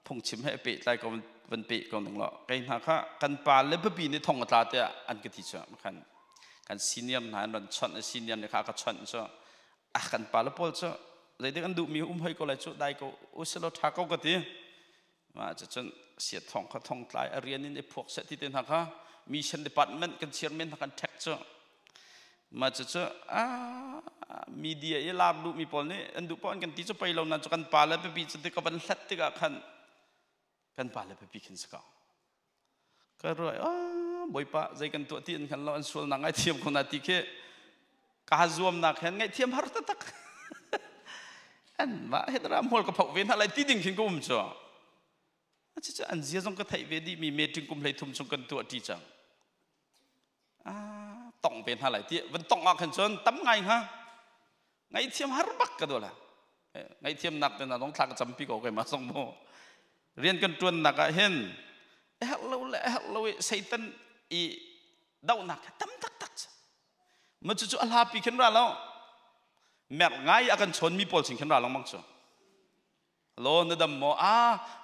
A: phung chim he pe tai ko van pe ko ning lo kai na kha kan pa le bi ni thong ta te an ka ti cha khan kan senior na ron chon senior ne kha ka chon cho kan pala pol cho lấy được ăn đủ miêu hơi có lại chỗ đại có uselo thà có cái gì mà cho chân siết thong khát thong lại arian in epoch sẽ thì tên hả mission department kan chairman kan tech cho mà cho media ye làm đủ mi pol ne ăn đủ pol kan tí cho bay lâu na cho kan pala pe pi cho thì có ban sat thì cả kan pala pe pi kan sao cái rồi bồi pa dây kan tuột tiền kan lo ăn suol na ngay thiêm con na tí ke cả zoom na kan ngay thiêm har ta tak anh mà hết ra mua cái phẫu viên lại tí đình khiến cũng cho chứ anh riêng trong cái thầy về đi mi mê trình cũng lấy thùng trong cần tuột đi chẳng tổng viên lại tí vẫn tổng ngọc hình sơn tấm ngày ha ngày thiêm har bắc cái đó là ngày thiêm nạp tên là đóng thạc chấm pi cái mà xong mô riêng cần tuần là cái hen hello Satan i đau nạc tấm tắc tắc mà chú Allah pi khiến ra lâu mẹ ngay akan chọn mi pol sing khen ra long mang cho lo na dam mo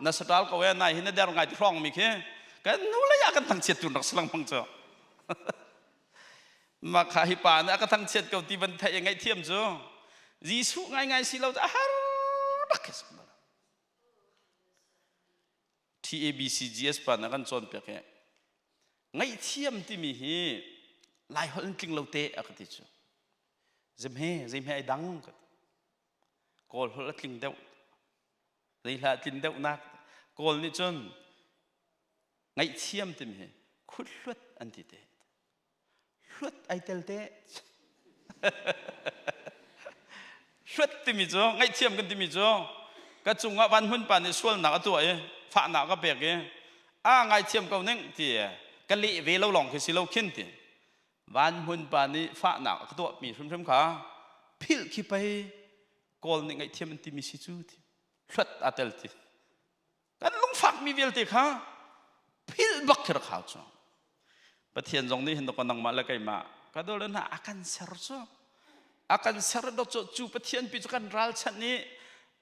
A: na satal ko we na hin der ngai throng mi khe kan nu la akan thang chet tu nak slang mang cho ma khai pa na akan thang chet ko ti ban thai ngai thiam cho jisu ngai si lo har bak TABCGS pa na kan chon pe ke ngai thiam ti mi hi lai hol ting lo te akati cho dìm he đắng cồn hốt kinh đậu đây là kinh đậu nát cồn như chân ngày chiêm tìm he khút luất anh thì thế luất ai tel thế luất tìm gì cho ngày chiêm cần tìm gì cho cái chung á văn huân bản này xuân nào tuổi phạm nào cái bẹc ấy ngày chiêm câu neng thì cái lị về lâu lòng thì xí lâu kinh thìวันหุ่นปานี้ฟ้าหนักตัวมีชุ่มๆขาพิลขี้ไปกอลนี่ไงเทียมมันตีมีสิจูที่ชัดอัตเลติกันลุงฝักมีเวลติขาพิลบักเถอะข่าวจ้ะประเทศตรงนี้เห็นตัวคนนั่งมาแล้วไงมาก็โดนแล้วนะอาการเสร์จ้ะอาการเสร์ดอกจูประเทศพิจกันรัลชันนี้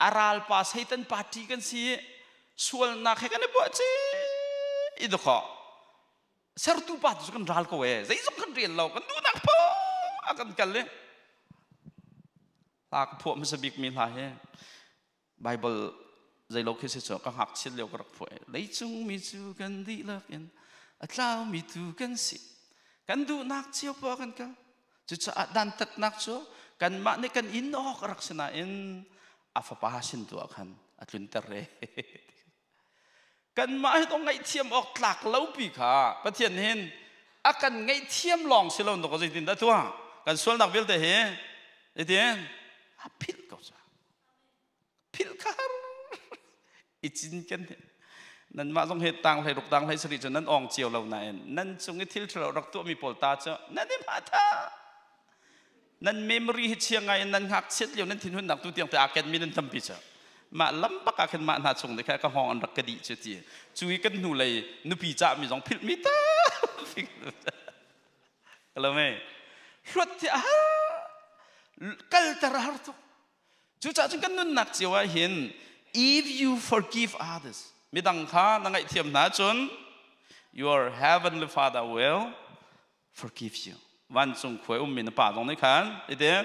A: อารัลป้าใช้ตันปาร์ตี้กันสิส่วนนักให้กันได้บ่จีอีดข้อsertu pat kan ral ko we zai zong kan rian lo kan du nak po akan kal le tak pho ma sabik mi la he bible zai lo ke se cho ka hak chil le ko rak pho lei chung mi chu kan di la ken atlaw mi tu kan si kan du nak chiu po kan ka chu cha dan tat nak cho kan ma ne kan in ok rak sina in afa pa sin tu akan atlun terreกันมาให้ต้องไงเทียมออกหลักเล่าปีขาประเทศเห็นอากันไงเทียมลองเสลาหนกจะตินได้ทั่วกันส่วนนักเวลแต่เห็นไอ้เดียนพิลก็จะพิลคาร์อีจินกันนั่นมาต้องเหตุต่างให้ลูกต่างให้สริจนั้นอ่องเจียวเราไหนนั่นจงให้ทิลเรารักตัวมีปอลตาเจ้านั่นได้มาท่านั่นเมมโมรีเชียงไงนั่นหักเช็ดเดียวนั่นทิ้งหุ่นหนักตัวเตียงแต่อาเกนมีนั่นทำปีเจ้ามาล้ำปักกันมาหน้าชงเลยแค่ก็ห้องอันรักกระดิจุดที่จุยกันหนูเลยนุปีจ่ามีสองพิลมิตาอะไรไหมสุดที่กัลตระหารตุจุจ่าจึงกันนุ่นนักเจ้าเห็น if you forgive others มีดังข้านังไอเทียมหน้าจน your heavenly father will forgive you วันจงควยมีนป่าตรงนี้ขันไอเดียน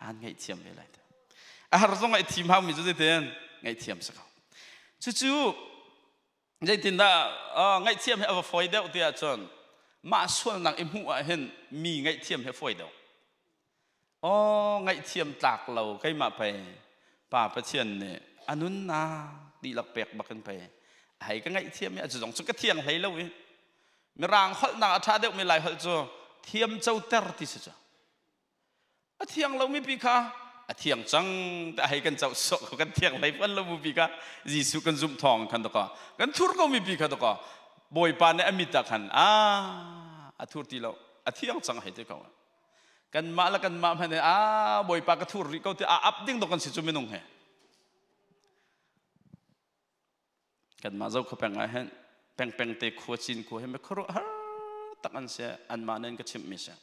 A: อันไอเทียมเวลาอาร์ตรงไอทีมเขามีจุดเด่นไงเทียมสักจู่ๆใจตินได้ไงเทียมให้เอาไฟเดียวเดียวจนมาส่วนนักอิมหัวเห็นมีไงเทียมให้ไฟเดียวไงเทียมตากเราใครมาไปป่าประเทศเนี่ยอันนู้นนะดีหลักเปียกบักกันไปให้ก็ไงเทียมเนี่ยจะส่งสุกเทียงให้เราเว้ยมีรางหดนักอาชาเดียวมีหลายหดจู่เทียมเจ้าเตอร์ที่สุดเทียงเราไม่ปีค่ะเทียงจังแต่ให้กันเจ้าสกกันเทียงไรพันเราบุบีกะยิสุกันซุ่มทองกันตะกอกันทุรก็มีปีกันตะกอบอยปานเนี่ยมิตรกันทุรที่เราเทียงจังให้เด็กเขากันมาแล้วกันมาพันเนี่ยบอยปากระทุรเขาที่อับดิ้งตะกันสิจุ่มไม่นุ่งเหกันมาเจ้าเขาแปลงอะไรเห็นแปลงเตะขัวจินขัวให้ไม่ครบตักอันเสียอันมาเนี่ยก็ชิมไม่ใช่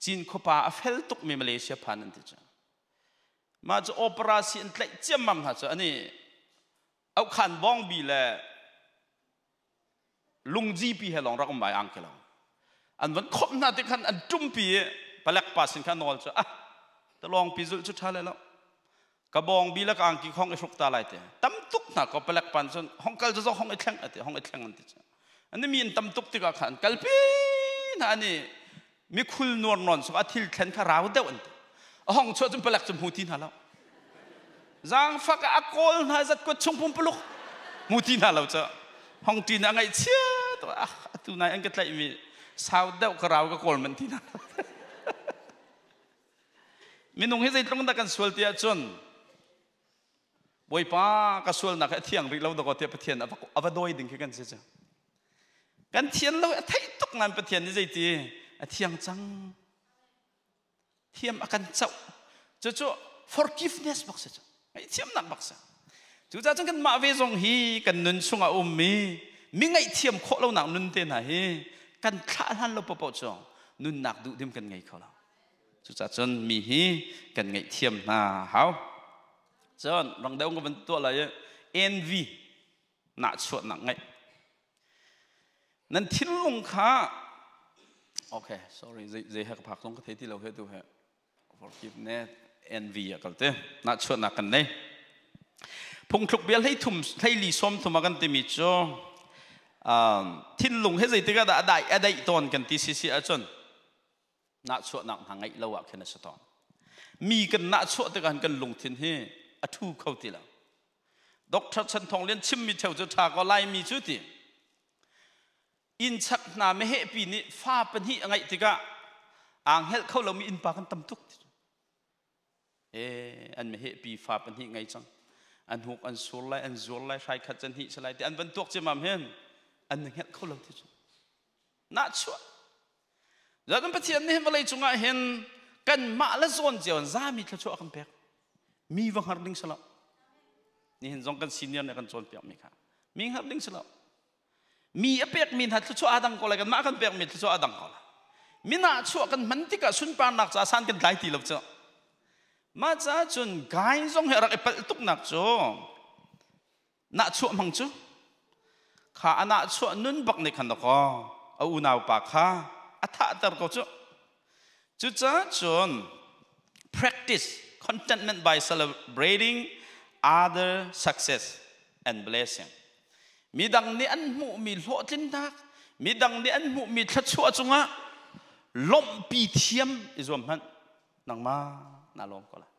A: จีนเขาป่าเฟลตุกมีมาเลเซียผ่านนั่นที่จ้ะมาจะโอเปร่าสินเล็กเจ้ามั่งฮะจ้ะอันนี้เอาขันบ้องบีแลลุงจีปีให้ลองรักไม่อังเกล อันวันคบนาที่ขันอันจุ่มปีปลักปัสสินขันนอลจ้ะตะลองปีจุลชุดท้ายแล้วกระบองบีละกางกี่ห้องไอ้ชุกตาไหลเตะตั้มตุกหนักก็ปลักปันจนห้องกัลจะห้องไอ้แข็งเตะห้องไอ้แข็งอันที่จ้ะอันนี้มีตั้มตุกติกาขันกัลปีนะอันนี้มีคุลนวลนอนสุขอาทิตย์แข็งขาราวเดวันห้องชดจนปลักจนหูทีน่าแล้วจางฟักอากอลน่าจะกดชงพุ่มปลุกหูทีน่าแล้วจ้ะห้องทีน่าไงเชี่ยตัวตัวนายอันก็ไล่มีสาวเดวขาราวก็กอลมันทีน่ามีนุ่งให้ใจตรงนั้นกันสวลเตียจนบอยป้าก็สวลนักเที่ยงริเราดอกเตียประเทียนอวดอยดิ่งกันเสียจ้ะกันเทียนเราไทยตกงานประเทียนนี่ใจตีเที่ยงจังเทียมอาการเจ้าจู่ๆ forgiveness บอกเสียจ้ะไอ้เทียมนักบอกเสียจู่ๆจังกันมาเวจงฮีกันนุนช่วงอามีไงเทียมโคเราหนักนุนเตนะฮีกันข้าหันเราปะจ่อนุนหนักดูดิมกันไงเขาเราจู่ๆจนมีฮีกันไงเทียมนะเขาจนรังเดาก็เป็นตัวอะไรenvy หนักชวดหนักไงนั่นทิ้งลงขาโอเค sorry จะให้พักลงก็เทที่เราให้ดูให้ forgiveness envy กันเต้หนักชวดหนักกันเลยพงทุกเบียร์ให้ทุ่มให้ลีส้มทุ่มกันเต็มจ่อทิ้งลงให้ใจที่ก็ได้ตอนกันที่สิอาจนนักชวดนักทางไงเราอะแค่นั้นสตอนมีกันนักชวดที่กันลงทิ้งให้อทูเข้าที่แล้วดร.ชันทองเลี้ยนชิมมีเท่าจะทาก็ไล่มีจุดที่อินชักนาไม่เหปีนี้ฟ้าเป็นที่อะไรที่ก็อ่างเฮลเขาเรามีอินปากันตั้มทุกอันไม่เหปีฟ้าเป็นที่ไงจังอันหุกอันสุไลอันจุไลใครขัดจันทิสไลแต่อันบรรทุกจะมาเห็นอันหนึ่งเฮลเขาเราที่สุดน่าชัวแล้วกันประเทศนี้เมื่อไรจงเห็นกันมาละโซนเจียวซามีชัวกันเปียกมีวังหาริ่งสลับนี่เห็นจงกันซีเนียร์ในกันโซนเปียกมีค่ะมีหาริ่งสลับมีเปียกมีหัดชัวอาดังก็เลยกันมากันเปียกมีชัวอาดังก็ละมีน่าชัวกันมันที่กับสุนปานนักจะสานกันหลายทีแล้วจ้ะมาจ้าจนกายจงเฮรักเอเปิลตุกนักจ้ะน่าชัวมังจ้ะข้าน่าชัวนุ่นบักในขันตะก็เอาอุณาวปากข้าอัฐอัตร์ก็จ้ะจุดจ้าจน practice contentment by celebrating other success and blessing มีดังนี้อันหมู่มีโลจินดักมีดังนี้อันหมู่มีทัชชัวจงะล้มปีเทียมอิจวมมันนังมาน่าล้มก็ละ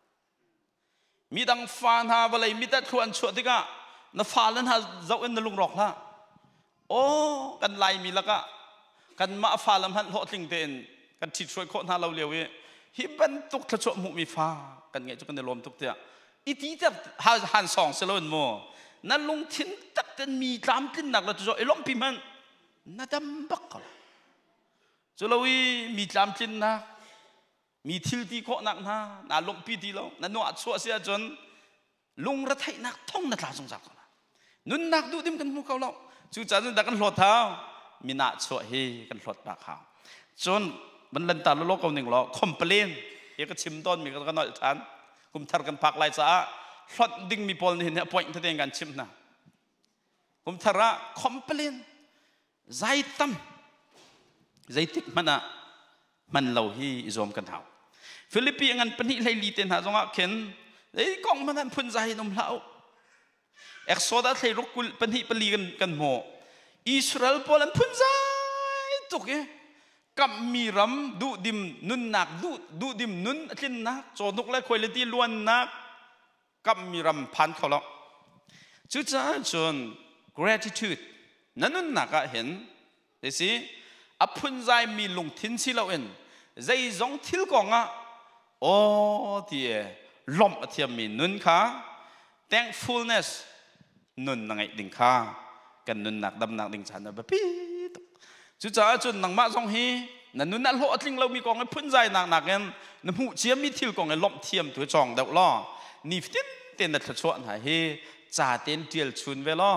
A: มีดังฟานหาบลัยมีแต่ชวนชวดที่ก็น่าฟาลันหาเจ้าอินนลุงรอกละโอ้กันไล่มีแล้วก็กันมาฟาลันหันโลจิงเต็นกันชิดช่วยคนหาเราเลี้ยวฮิบันตุกทัชชัวหมู่มีฟ้ากันไงจุกันในลมตุกเดียอีที่จะหันสองเซลล์โมนั่นลงทิ้งตักแต่มีตามทิ้งหนักแล้วจะไอ้ล้มพิมันน่าดำบักกันจะเรามีตามทิ้งนะมีทิลที่โคหนักนะน่าล้มปีที่เรานั่นนัวชัวเสียจนลงระไทนักท่องนักลาสงสารกันนุ่นนักดูดิมกันมุกเขาเราจู่ๆจนดักกันหลดเท้ามีน่าชัวเฮกันหลดปากเขาจนมันเล่นตาโลกเอาหนึ่งล้อคอมเพลนเอกชิมต้นมีกันหน่อยฉันกุมทาร์กันพักไล่ซะฟลอดดิ้งมีพอลนี่เนี่ยพอยน์ที่เองกันชิมนะกุมทาระคอมเพลนใจตั้มใจติดมันเราฮีอิจอมกันเท่าฟิลิปปินส์งั้นปนิเลยลีเตนหาจงอ่ะเข็นไอ้กองมันนั่นพุ่นใจนมเล่าเอ็กโซดัสเลยรุกุลปนิปลีกันโมอิสราเอลพอลันพุ่นใจตุกเอกับมีรำดูดิมนุนนักดูดิมนุนทิ้นนักโจนุกและคุยเลตีล้วนนักกับมีรำพันเขาแล้วจุดจ้าจน gratitude นั่นนุนนักเห็นดูสิอพุนใจมีลงทิ้นสิเราเองใจจงทิลกงอ่ะโอ้ที่ลมเทียมมีนุนค่ะ thankfulness นุนนังไงดิ่งค่ะกันนุนนักดำนักดิ่งฉันนะแบบจุดจ้าจนนังมาจงฮีนั่นนู่นนั่นโลดลิงเรามีกองไอ้พุ่นใจหนักๆเงินน้ำหูเชี่ยมีทิลกองไอ้ล้มเทียมตัวจองเดาล้อนี่ฟิตเต้นนัดชวนหาเฮจ่าเต้นเดียลชุนเวล้อ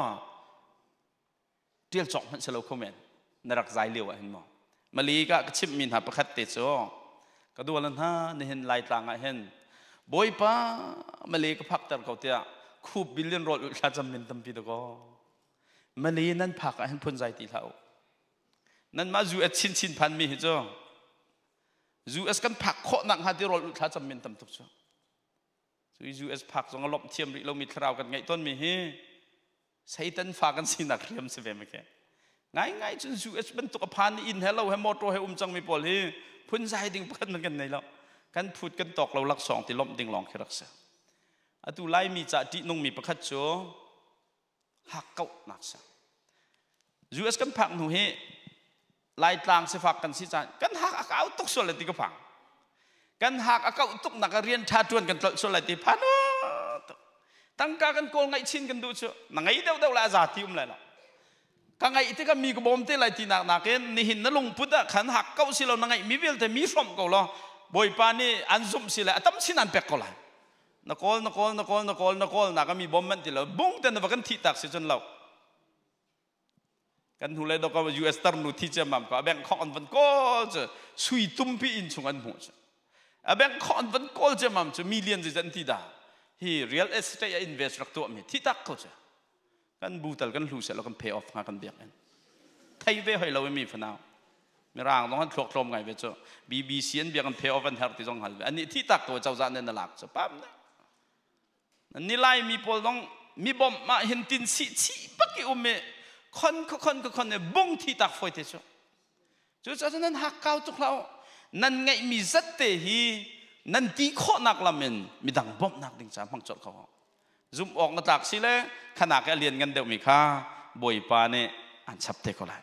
A: เดียลจองมันเฉลิมคอมเมนต์นรักใจเลี้ยวเห็นมั้งมาลีก็ชิมมินหาประคัตเตจอก็ดูแล้วนะนี่เห็นลายต่างเห็นบอยป้ามาลีก็พักแต่เขาเตี้ยคูบบิลเลียนรอดอุตสาหจำเป็นตั้มปีตะก็มาลีนั่นพักเห็นพุ่นใจตีเท้า นั่นมาจูเอสชินพันมีเหรอจูเอสกันผักข้อหนักหาที่รอลุท้าจำเป็นตำตุกจ้ะจูเอสผักสองลบเทียมเรามีคราวกันไงต้นมีเฮใช้ตันฝากกันสินักเรียมสิเวมแค่ง่ายจนจูเอสเป็นตุกพันอินเฮลเราให้มอโตให้จังมีปอลฮีพุ่นใจดิ่งพันมันกันไหนแล้วกันพูดกันตอกเราลักสองที่ล้มดิ่งลองแค่รักษาอะตุไลมีจ่าที่นงมีประคัตโจหักเก้านักษาจูเอสกันผักหนูเฮลายต่างเสฟักกันสิจานกันหักอากาศตุกส่วนเลยที่กพังกันหักอากาศตุกนักเรียนชาติวนกันส่วนเลยที่พันตั้งการกันโกงไงชินกันดูเชื่อนังไงเดาละอาจารย์ที่เลยล่ะกันไงที่ก็มีกบอมที่ไรที่นักเรียนนี่หินนั่งลงพุทธะขันหักเก้าสิเรานังไงมีเวลแต่มีฟอมก็แล้วบอยปานี่อันซุ่มสิเลยตั้มสินันเป็กก็เลยนักโกลนักก็มีบอมมันที่เราบุ้งแต่นับกันที่ตักสิจนเรากันทุเรศดอกก็ยูเอสตาร์นูที่จะมั่มก็แบงค์คอนวันก็จะสุยตุ้มพี่อินชงอันหัวจะแบงค์คอนวันก็จะมั่มจะมีเลียนจะจันทีดาฮีเรียลเอสเตย์อินเวสต์รักตัวมีที่ตักก็จะกันบูตัลกันรู้เสร็จแล้วกันเพย์ออฟมากันเบียกันไทยเวให้เราไม่มีฝันเอาไม่ร่างต้องหันคลอกลมไงเวจ้าBBCเบียกันเพย์ออฟกันเฮาร์ที่ต้องหันอันนี้ที่ตักตัวเจ้าจานเนี่ยน่ารักจะปั๊มนะอันนี้ไล่มีพอต้องมีบอมมาเห็นตินสีปักกิอุเมคนเนี่ยบุ้งที่ตักไฟเทชจู่ๆนั้นหักเก้าทุกเรานั่นไงมีสัตเตหีนั่นตีข้อนักละมันมีดังบอมนักดิ่งจ้าพังจดเขาซุ่มออกมาจากสิเลยขนาดแกเรียนกันเดียวมีค่าบอยปาเนี่ยอันชับเทก็เลย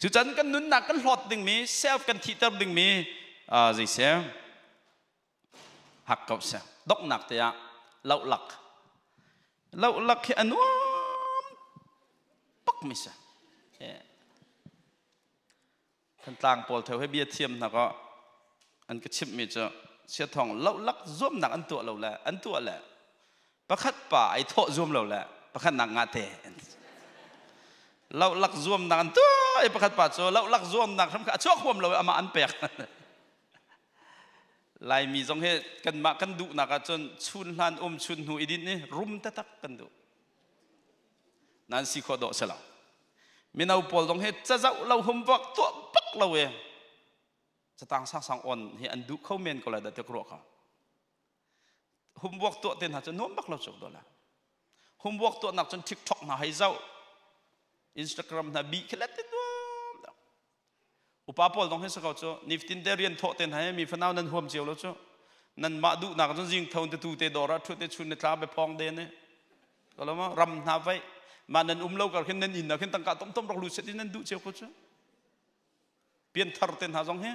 A: จู่ๆกันนุนนักกันหลอดดิ่งมีเซลฟ์กันที่เติมดิ่งมีสิเซลหักเก้าเซลดอกหนักเตียเล่าหลักอันนู้ปักมิสท่านต่างปอลเทวให้เบียเทียมนะก็อันก็ชิมมีจะเสียทองเล่าลักzoomหนักอันตัวเราแหละอันตัวแหละประคัดป่าไอ้โถzoomเราแหละประคัดหนักงาเตะเล่าลักzoomหนักอันตัวไอ้ประคัดป่าโจเล่าลักzoomหนักทำข้าชั่วความเราเอามาอันแปลกลายมีตรงให้กันมากันดุหนักจนชุนลานชุนหูอีดินนี่รุมตะตักกันดุนั่นสิข้อดอกเสลามีนเอาปอลตรงให้จะเจ้าเราหุ่มวักตัวปักเราเองจะต่างสังอ่อนให้อันดุเข้าเมนก็เลยแต่จะกลัวเขาหุ่มวักตัวเต็นหาจะโน้มปักเราจบตัวละหุ่มวักตัวหนักจนทิกท็อกมาให้เจ้าอินสตาแกรมน่ะบีเคล็ดตัวอุปาปอลตรงให้สักเขาจ้นิฟตินเดเรียนโถเต็นให้มีฟันเอานั้นห่วมเจียวแล้วจ้นั่นมาดุหนักจนยิงเท่าตัวเตดอร์ทุเตชุนในตาไปพองเดนเนี่ยก็แล้วมารำนาไว้มานั่นเรากับเห็นนั่นอินนะเห็นตั้งกาต้มเรารู้เสร็จนั่นดูเจ้าเขาจ้เปลี่ยนทาร์เต็นหาจงเฮ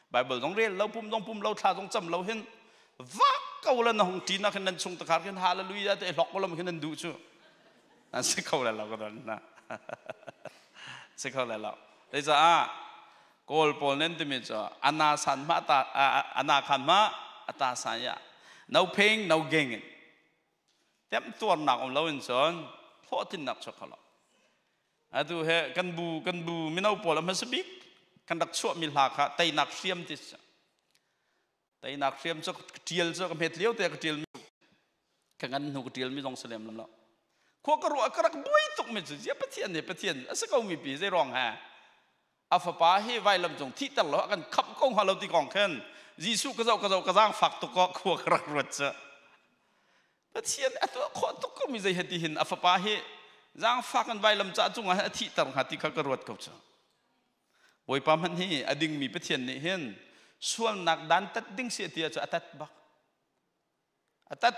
A: ไบเบิลจงเรียนเราปุ่มเราท่าจงจำเราเห็นวักเขาแล้วนะของจีน่ะเห็นนั่นชงตะการเห็นฮาเลลูยาแต่หลอกเราไม่เห็นนั่นดูจ้นั่นสิเขาแล้วเราก็นั่นนะสิเขาแล้วเราแต่จ้าโกลปอลนั่นที่มีจ้าอนาสันมาตาอนาคันมาอัตาสัญญาเราเพลงเราเก่งเต็มตัวหนักของเราอินสันพอที่นักชกเขาละอะดูเฮกันบูไม่เอาปอลมันสบิกกันดักชั่วมิลาค่ะไตนักเสียมติสไตนักเสียมจะเทียลจะกับเฮตเลี้ยวแต่กเทียลกันงั้นหนูกเทียลไม่ต้องเสลียมแล้วขวากระรักบุยตกไม่จุดเยอะประเทียนเนี่ยประเทียนสักเอามีปีจะร้องฮะอัฟป้าให้ไว้ลำจงที่ตลอดกันขับกงฮาเราตีกองเข็นยิสุกระเจ้าฝักตุกขวากระรักจะประเทียนตัวขวตุกก็มีใจเหตุหินอัฟป้าให้ร่างฝักกันไว้ลำจ่าจงฮะที่ตลอดหาที่ขกระรักเขาจะบอยปามันนี่อดิ่งมีประเทียนนี่เห็นส่วนนักดันตัดดิ่งเสียทีจะตัดบักตัด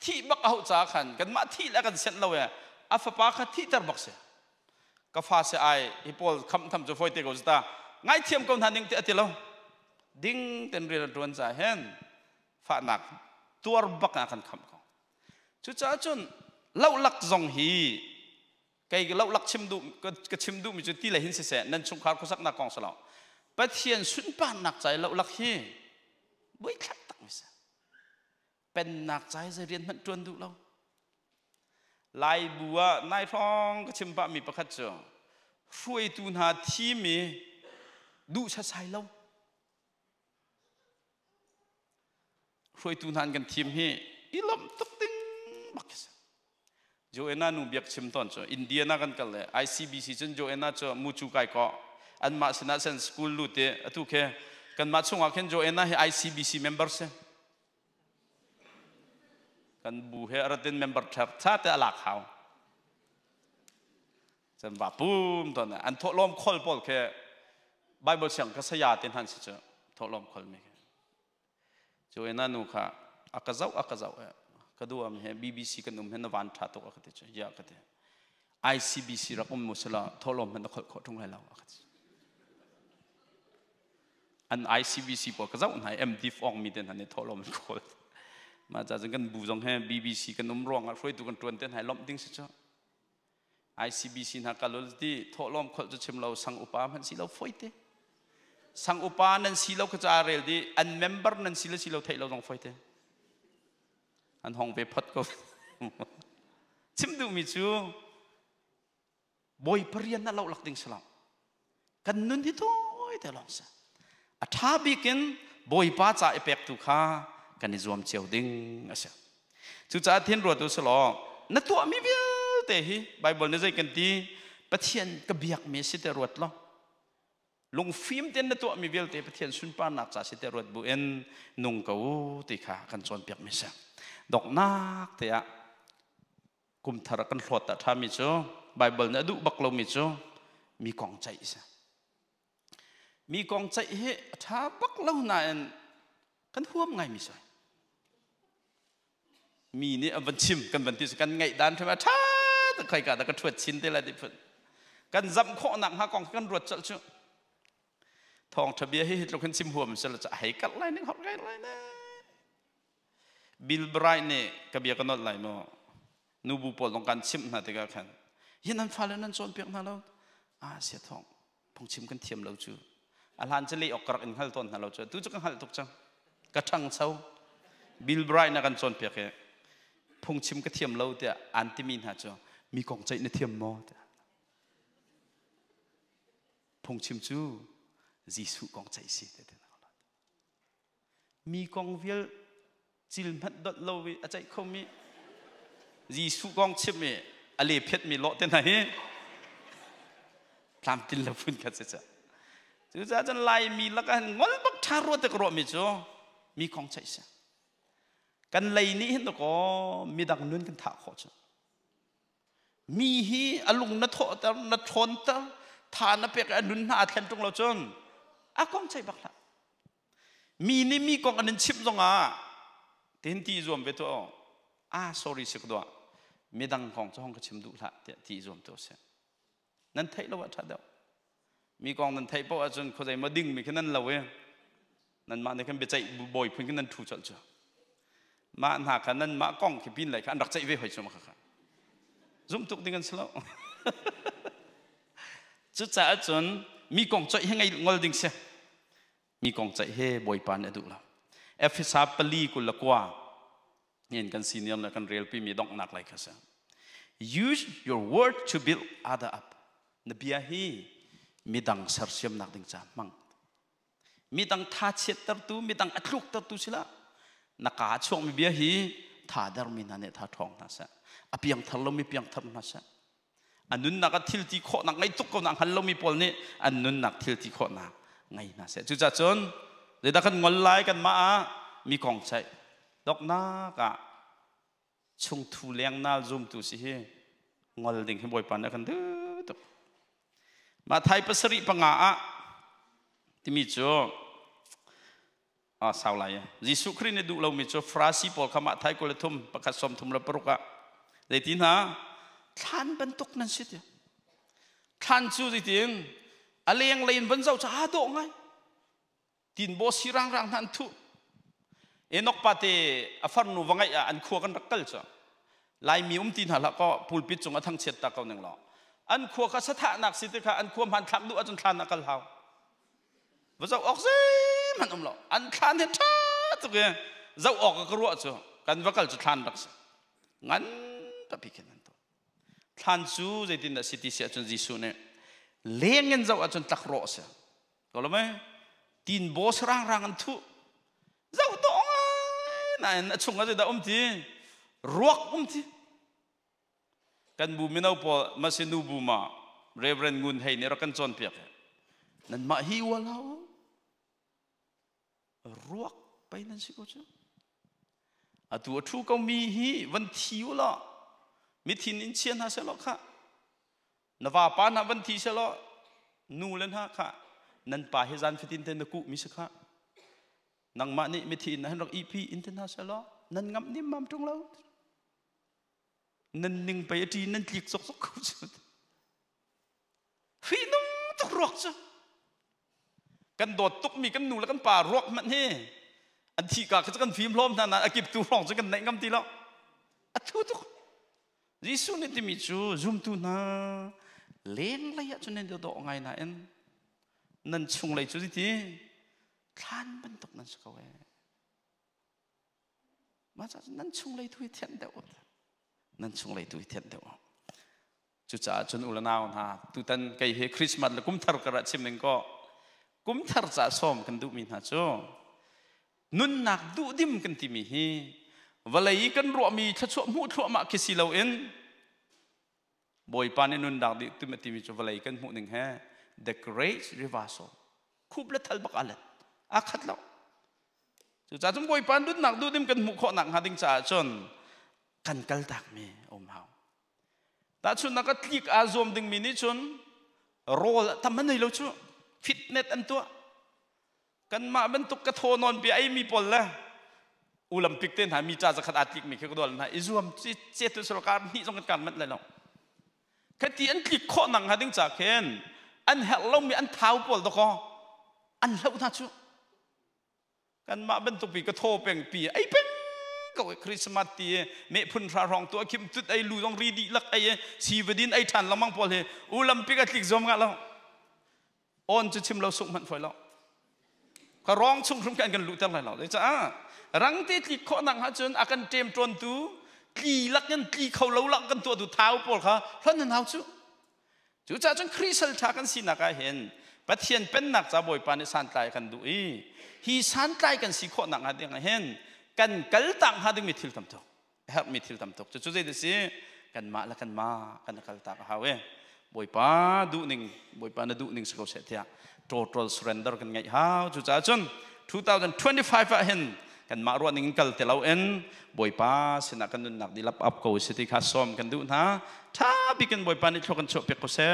A: ที่บักเอาจากกันมาที่แล้วกันเสร็จแล้วเว้ยอัฟป้าเขาที่ตลอดบักเสียก็ฟาเสียไอฮิปโปคำทำจะไฟเตะกูสตาง่ายเทียมกันทันดิ่งเตะทีแล้วดิ่งเต็นเรียนรวนใจเห็นฝาหนักตัวบักนักกันคำเขาจุดจ้าจนเล่าลักจงฮีไก่เล่าลักชิมดูก็ชิมดูมีจุดที่ไหลหินเสียนั่นชงคาร์กุสักนักกองสลาวประเทียนสุนป้านหนักใจเล่าลักฮีบุยขัดตักมิสเป็นหนักใจจะเรียนมันจวนดูเราลายบัวนายท้องก็ชิมปะมีประคัตเจอช่วยตูนหาที่มีดูชัดใสเราช่วยตูนหากันทีมให้อีลมตุกติ้งบักษโจเอน่านูเบียกชิมตอนเจออินเดียนักกันกันเลย ICBC จนโจเอน่าเจอมูจูไก่ก็ อันมาสนาเซนสกูลลูเตอตุเคกันมาช่วงอาเคนโจเอ็นนะ ICBC members กันบูเฮอร์ติน member ทับชาติอลักเขาจันบาปุมตอนนั้นอันทดลองคอลปอลแค่ไบเบิลเสียงก็สยาตินหันสิเจอทดลองคอลไม่แค่โจเอ็นนั่นนูค่ะอากาเจ้าก็ดูว่ามี BBC กันนุ่มเห็นวันทัดตัวก็ติดเยอะก็ติด ICBC รักมุสลิมทดลองมันต้องขอทุ่งให้เราอัน ICBC พอก็เจ้าหน่าย MD ฟองมีเด่นหันในทดลองมันคอลมาจากจังกันบูจงให้ BBC กันนุ่มร้องอะไรตัวกันตัวเต้นให้ล้อมดิ้งสิเจ้า ICBC นักการลที่ทดลองคนจะชิมเราสังอุปามันสิเราฟ้อยเตสังอุปานั้นสิเราก็จะอะไรดีอัน member นั้นสิเราไทยเราต้องฟ้อยเตอันห้องไปพัดก็ชิมดูมิจูบอยปริยันนั่นเราหลักดิ้งสลับกันนุ่นที่ตัวแต่ลองซะถ้าบิกินบอยป้าจะเอฟเฟกต์ตุค่ากันในรวมเชียวดิ้งอ่ะสิจุดจ้าเทียนรัวตัวสลอนั่นตัวมีเบี้ยแต่ฮีไบเบิลนี่ใจกันที่ประเทศกบียกมีสิแต่รวดล้อลงฟิล์มเต็นนั่นตัวมีเบี้ยแต่ประเทศสุนปานักจ่าสิแต่รวดบุเอ็นนุ่งกูติขากันจนเปียกมีสักดอกนักแต่อะกุมทารักันหลอดแต่ถ้ามีโจไบเบิลนั่นดูบักเรามีโจมีกองใจซะมีกองใจเฮถ้าบักเราหน่ายกันห่วงไงมีสักมีนี่อันชิมกันบันทิสกันไงดันใช่ไหมท่าแต่ใครกันแต่ก็ถวดชินได้ละดิพุ่นกันจำข้อหนักหากองกันรวดจัดชุทองทะเบียนให้เราขึ้นชิมหัวมันจะจะให้กัดไรนึงหอบไรไรนะบิลไบรน์เนี่ยกบียกันนอดไรมั้งนูบูปอลลงการชิมนาทีกันขันยันนั้นฟ้าแล้วนั้นโซนเปียกนั่นแล้วเสียทองพงชิมกันเทียมเราจูอาหารจะเลี้ยออกกระอินหัลต้นหัลเราจูตู้จะกันหัลตุกจังกระชังเช้าบิลไบรน์นักกันโซนเปียกพงชิมก็เทียมเราแต่อันที่มีหาจ้ะมีกองใจในเทียมมอแต่พงชิมจูจีสุกองใจสิแต่มีกองเวลจิลพัดดอดเราอาจจะเขามีจีสุกองชิมเนี่ยอะไรเพชรมีโลแต่ไหนตามติลเราพูดกันเสียจ้ะจู่ๆจะไล่มีแล้วกันงอลบักชาโรแต่กรอมีจ้ะมีกองใจสิกันเลยนี่เห็นตัวก็มีดังนู้นกันถาขอจ้ะมีฮีอารมณ์นัทโตนัทชนตทานนับเปกอนุนหาแทนตรงเราจนกองใจบักละมีนี่มีกองอันนั้นชิมตรงเต็นที่รวมไปตัวsorry สิกตัวมีดังของเจ้าห้องก็ชิมดูละที่รวมตัวเสียนั่นไทยเราว่าทัดเดียวมีกองนั้นไทยเพราะว่าจนเขาใจมาดึงมีแค่นั้นเราเองนั่นมาในขั้นไปใจบ่อยเพื่อนกันนั้นถูกจัดจ้ะมาหากันนั้นมากล้องขี้บินไหลกันรักใจไว้หอยชมค่ะซุ่มตุกดิ้งกันสละจุดจ่าจนมีกองใจให้ไงงอลดิ้งเสียมีกองใจให้บ่อยปานดูละเอฟซาปลีกุลกว่าเนี่ยกันซีเนียร์นะกันเรียลปีมีดอกนักไหลกันเสีย use your word to build other up นบียาฮีมีดังสารเสียมนักดิ้งจ้ามั่งมีดังท่าเช็ดตัดตู้มีดังอัดลูกตัดตู้สิละนักอาช่วงมีเบียฮีท่าดาร์มินันเนี่ยท่าทองนะเสียอภิยังทะลุมีเพียงทำนะเสียอันนู้นนักทิลที่โคนักไงตุกก็นักฮัลโลมีพอลนี่อันนู้นนักทิลที่โคนักไงนะเสียจุดจนเดี๋ยวกันงอลไล่กันมามีกองใจดอกนักชงทูเลี้ยงน่าซุ่มตุสิเฮงอลดิ่งให้บ่อยปันกันดูตุมาไทยภาษาริปังที่มีโจสาวไรยิสุครินดูเรามีโจฟราซีพอขมาไทยก็เลยทุ่มประกาศสมทุ่มระปรุกะเลยทีน่ะท่านเป็นตุกนั่นสิเดียท่านจู่ที่ทีนอะไรยังเล่นบรรเจ้าจะหาดอกไงทีนบอสิรังท่านทุเอ็นอกปาเตอฟาร์นูวังไงอันขัวกันรักกันจ้ะลายมีทีนหาละก็พูดปิดจงทั้งเช็ดตาเขาหนึ่งหล่ออันขัวก็สถานักสิทธิ์ค่ะอันขัวมันทำดูอาจารย์ทานนักเขาว่าจะออกซิมันหล่ออันทานเห็นชัดตัวเองจะออกก็รู้จ้ะกันว่าเขาจะทานรักษางั้นก็พิจารณาตัวทานจูจะตินสิทธิเสียจนจิสุเนี่ยเลี้ยงเงินจะอาจารย์ตักรอเสียก็รู้ไหมทีนบอสร่างอันทุเจ้าตัวนั่นชงอะไรได้ทีรวกทีกันบูมินาพอมาสินูบูมาเรเวนงุนให้เนี่ยเรากันจนเปียก nan ma hi walau ruakไปนั่นสิก็จะตัวทุกมีฮีวันที่วละมิถินอินเชียนฮะเสลค่ะนว่าปานะวันที่เสลนูเลนฮะค่ะนั่นป่าเฮจันฟิตินเทนกุมิสค่ะนังมานี่มิถินนะเราอีพีอินเทนฮะเสลนั่นงับนิ่มมั่มตรงเรานั่นหนึ่งไปทีนั่นคลิกสกสกกูจะฟีนุ่งตุกรอกจ้ะกันโดดตุกมีกันหนูแล้วกันป่ารอกมันเฮอันที่กาเขาจะกันฟิล์มล้อมนั่นนะอากิบตัวร้องจะกันไหนงับทีแล้วอัดทุกยิสุนี่ที่มีจูจุ่มตัวน่ะเลี้ยงเลยอะจนเนี่ยเดี๋ยวโดดไงนะเอ็นนั่นชงเลยจูที่คลานบรรทุกนั่นสักเวมาจากนั่นชงเลยทุยเทียนเดียวนั่นชงเลยทุยเทียนเดียวจุจ่าจนอุลนาวนะตุตันไก่เฮคริสต์มาสแล้วกุมทาร์กระชิมหนึ่งก็กุมทาร์จ่าส้มกันดูมีนะจูนุนนักดูดิมกันที่มีฮีวันเลยกันรัวมีชัดชัวมูชัวมาคิสิเลวเอ็นบ่อยปานนุนนักดิตุเมติมีจูวันเลยกันมูหนึ่งแฮ the great reversal คูบเล็ดทัลบักอะไรอาคัดแล้วจุจ่าจนบ่อยปานนุนนักดูดิมกันมูข้อหนักหาดิ้งจ่าจนกันกัลตักมีอมเฮาแต่ชนนักคลิกอาซอมดึงมินิชนโรลทำมันให้เราชูฟิตเนสอันตัวกันมาบรรทุกกระโทนอนไปไอ้มีปนละอุลัมปิกเต้นหามีจ่าจะขัดอาทิตย์มีแค่กระโดดนะอิจวมเจตุสโลการนี่ต้องการมันเลยเนาะแค่ที่อันคลิกข้อหนังหาดิ้งจากเห็นอันเฮลเรามีอันเท้าปนตะกออันเล่าท่าชูกันมาบรรทุกปีกระโทเป่งปีไอ้เป่งก็คริสต์มาสตีเมพุนทรารองตัวคิมตุดไอ้ลูต้องรีดีลักไอ้สีวดินไอ้ทันละมังพอเลยอุลัมปิกอันคลิกจอมกันแล้วออนจะชิมเราสุกมันไฟแล้วก็ร้องชุ่มกันรู้ตั้งหลายเหล่าเลยจ้ารังที่คลิกข้อหนังฮะจนอาการเตรียมตรนตัวคลีลักยันคลีเขาเล่าลักกันตัวดูเท้าปอดค่ะเพราะนั่นเอาจู่จู่จ้าจนคริสต์ชากันสินักเห็นปัจเจียนเป็นนักจะบ่อยปานสันตายกันดูฮีสันตายกันสิข้อหนังหาดึงเห็นกันกัลตังหาดึงมิทิลทำตกฮะมิทิลทำตกจู่ใจเดสิกันมาละกันมากันกัลตังหาเวบ่อยปาดูหนึ่งบ่อยปาดูหนึ่งสกอเสถียtotal surrender กันไงฮาวจู่จ้าจน2025เห็นกันมารวดนิ่งกัลเตลเอาเอ็นบ่อยป้าสนักกันนุนนักดีลับอัพโกสิที่ข้าซ้อมกันดูนะถ้าบิกันบ่อยป้านี่ชกกันโชว์เปียกโคเซ่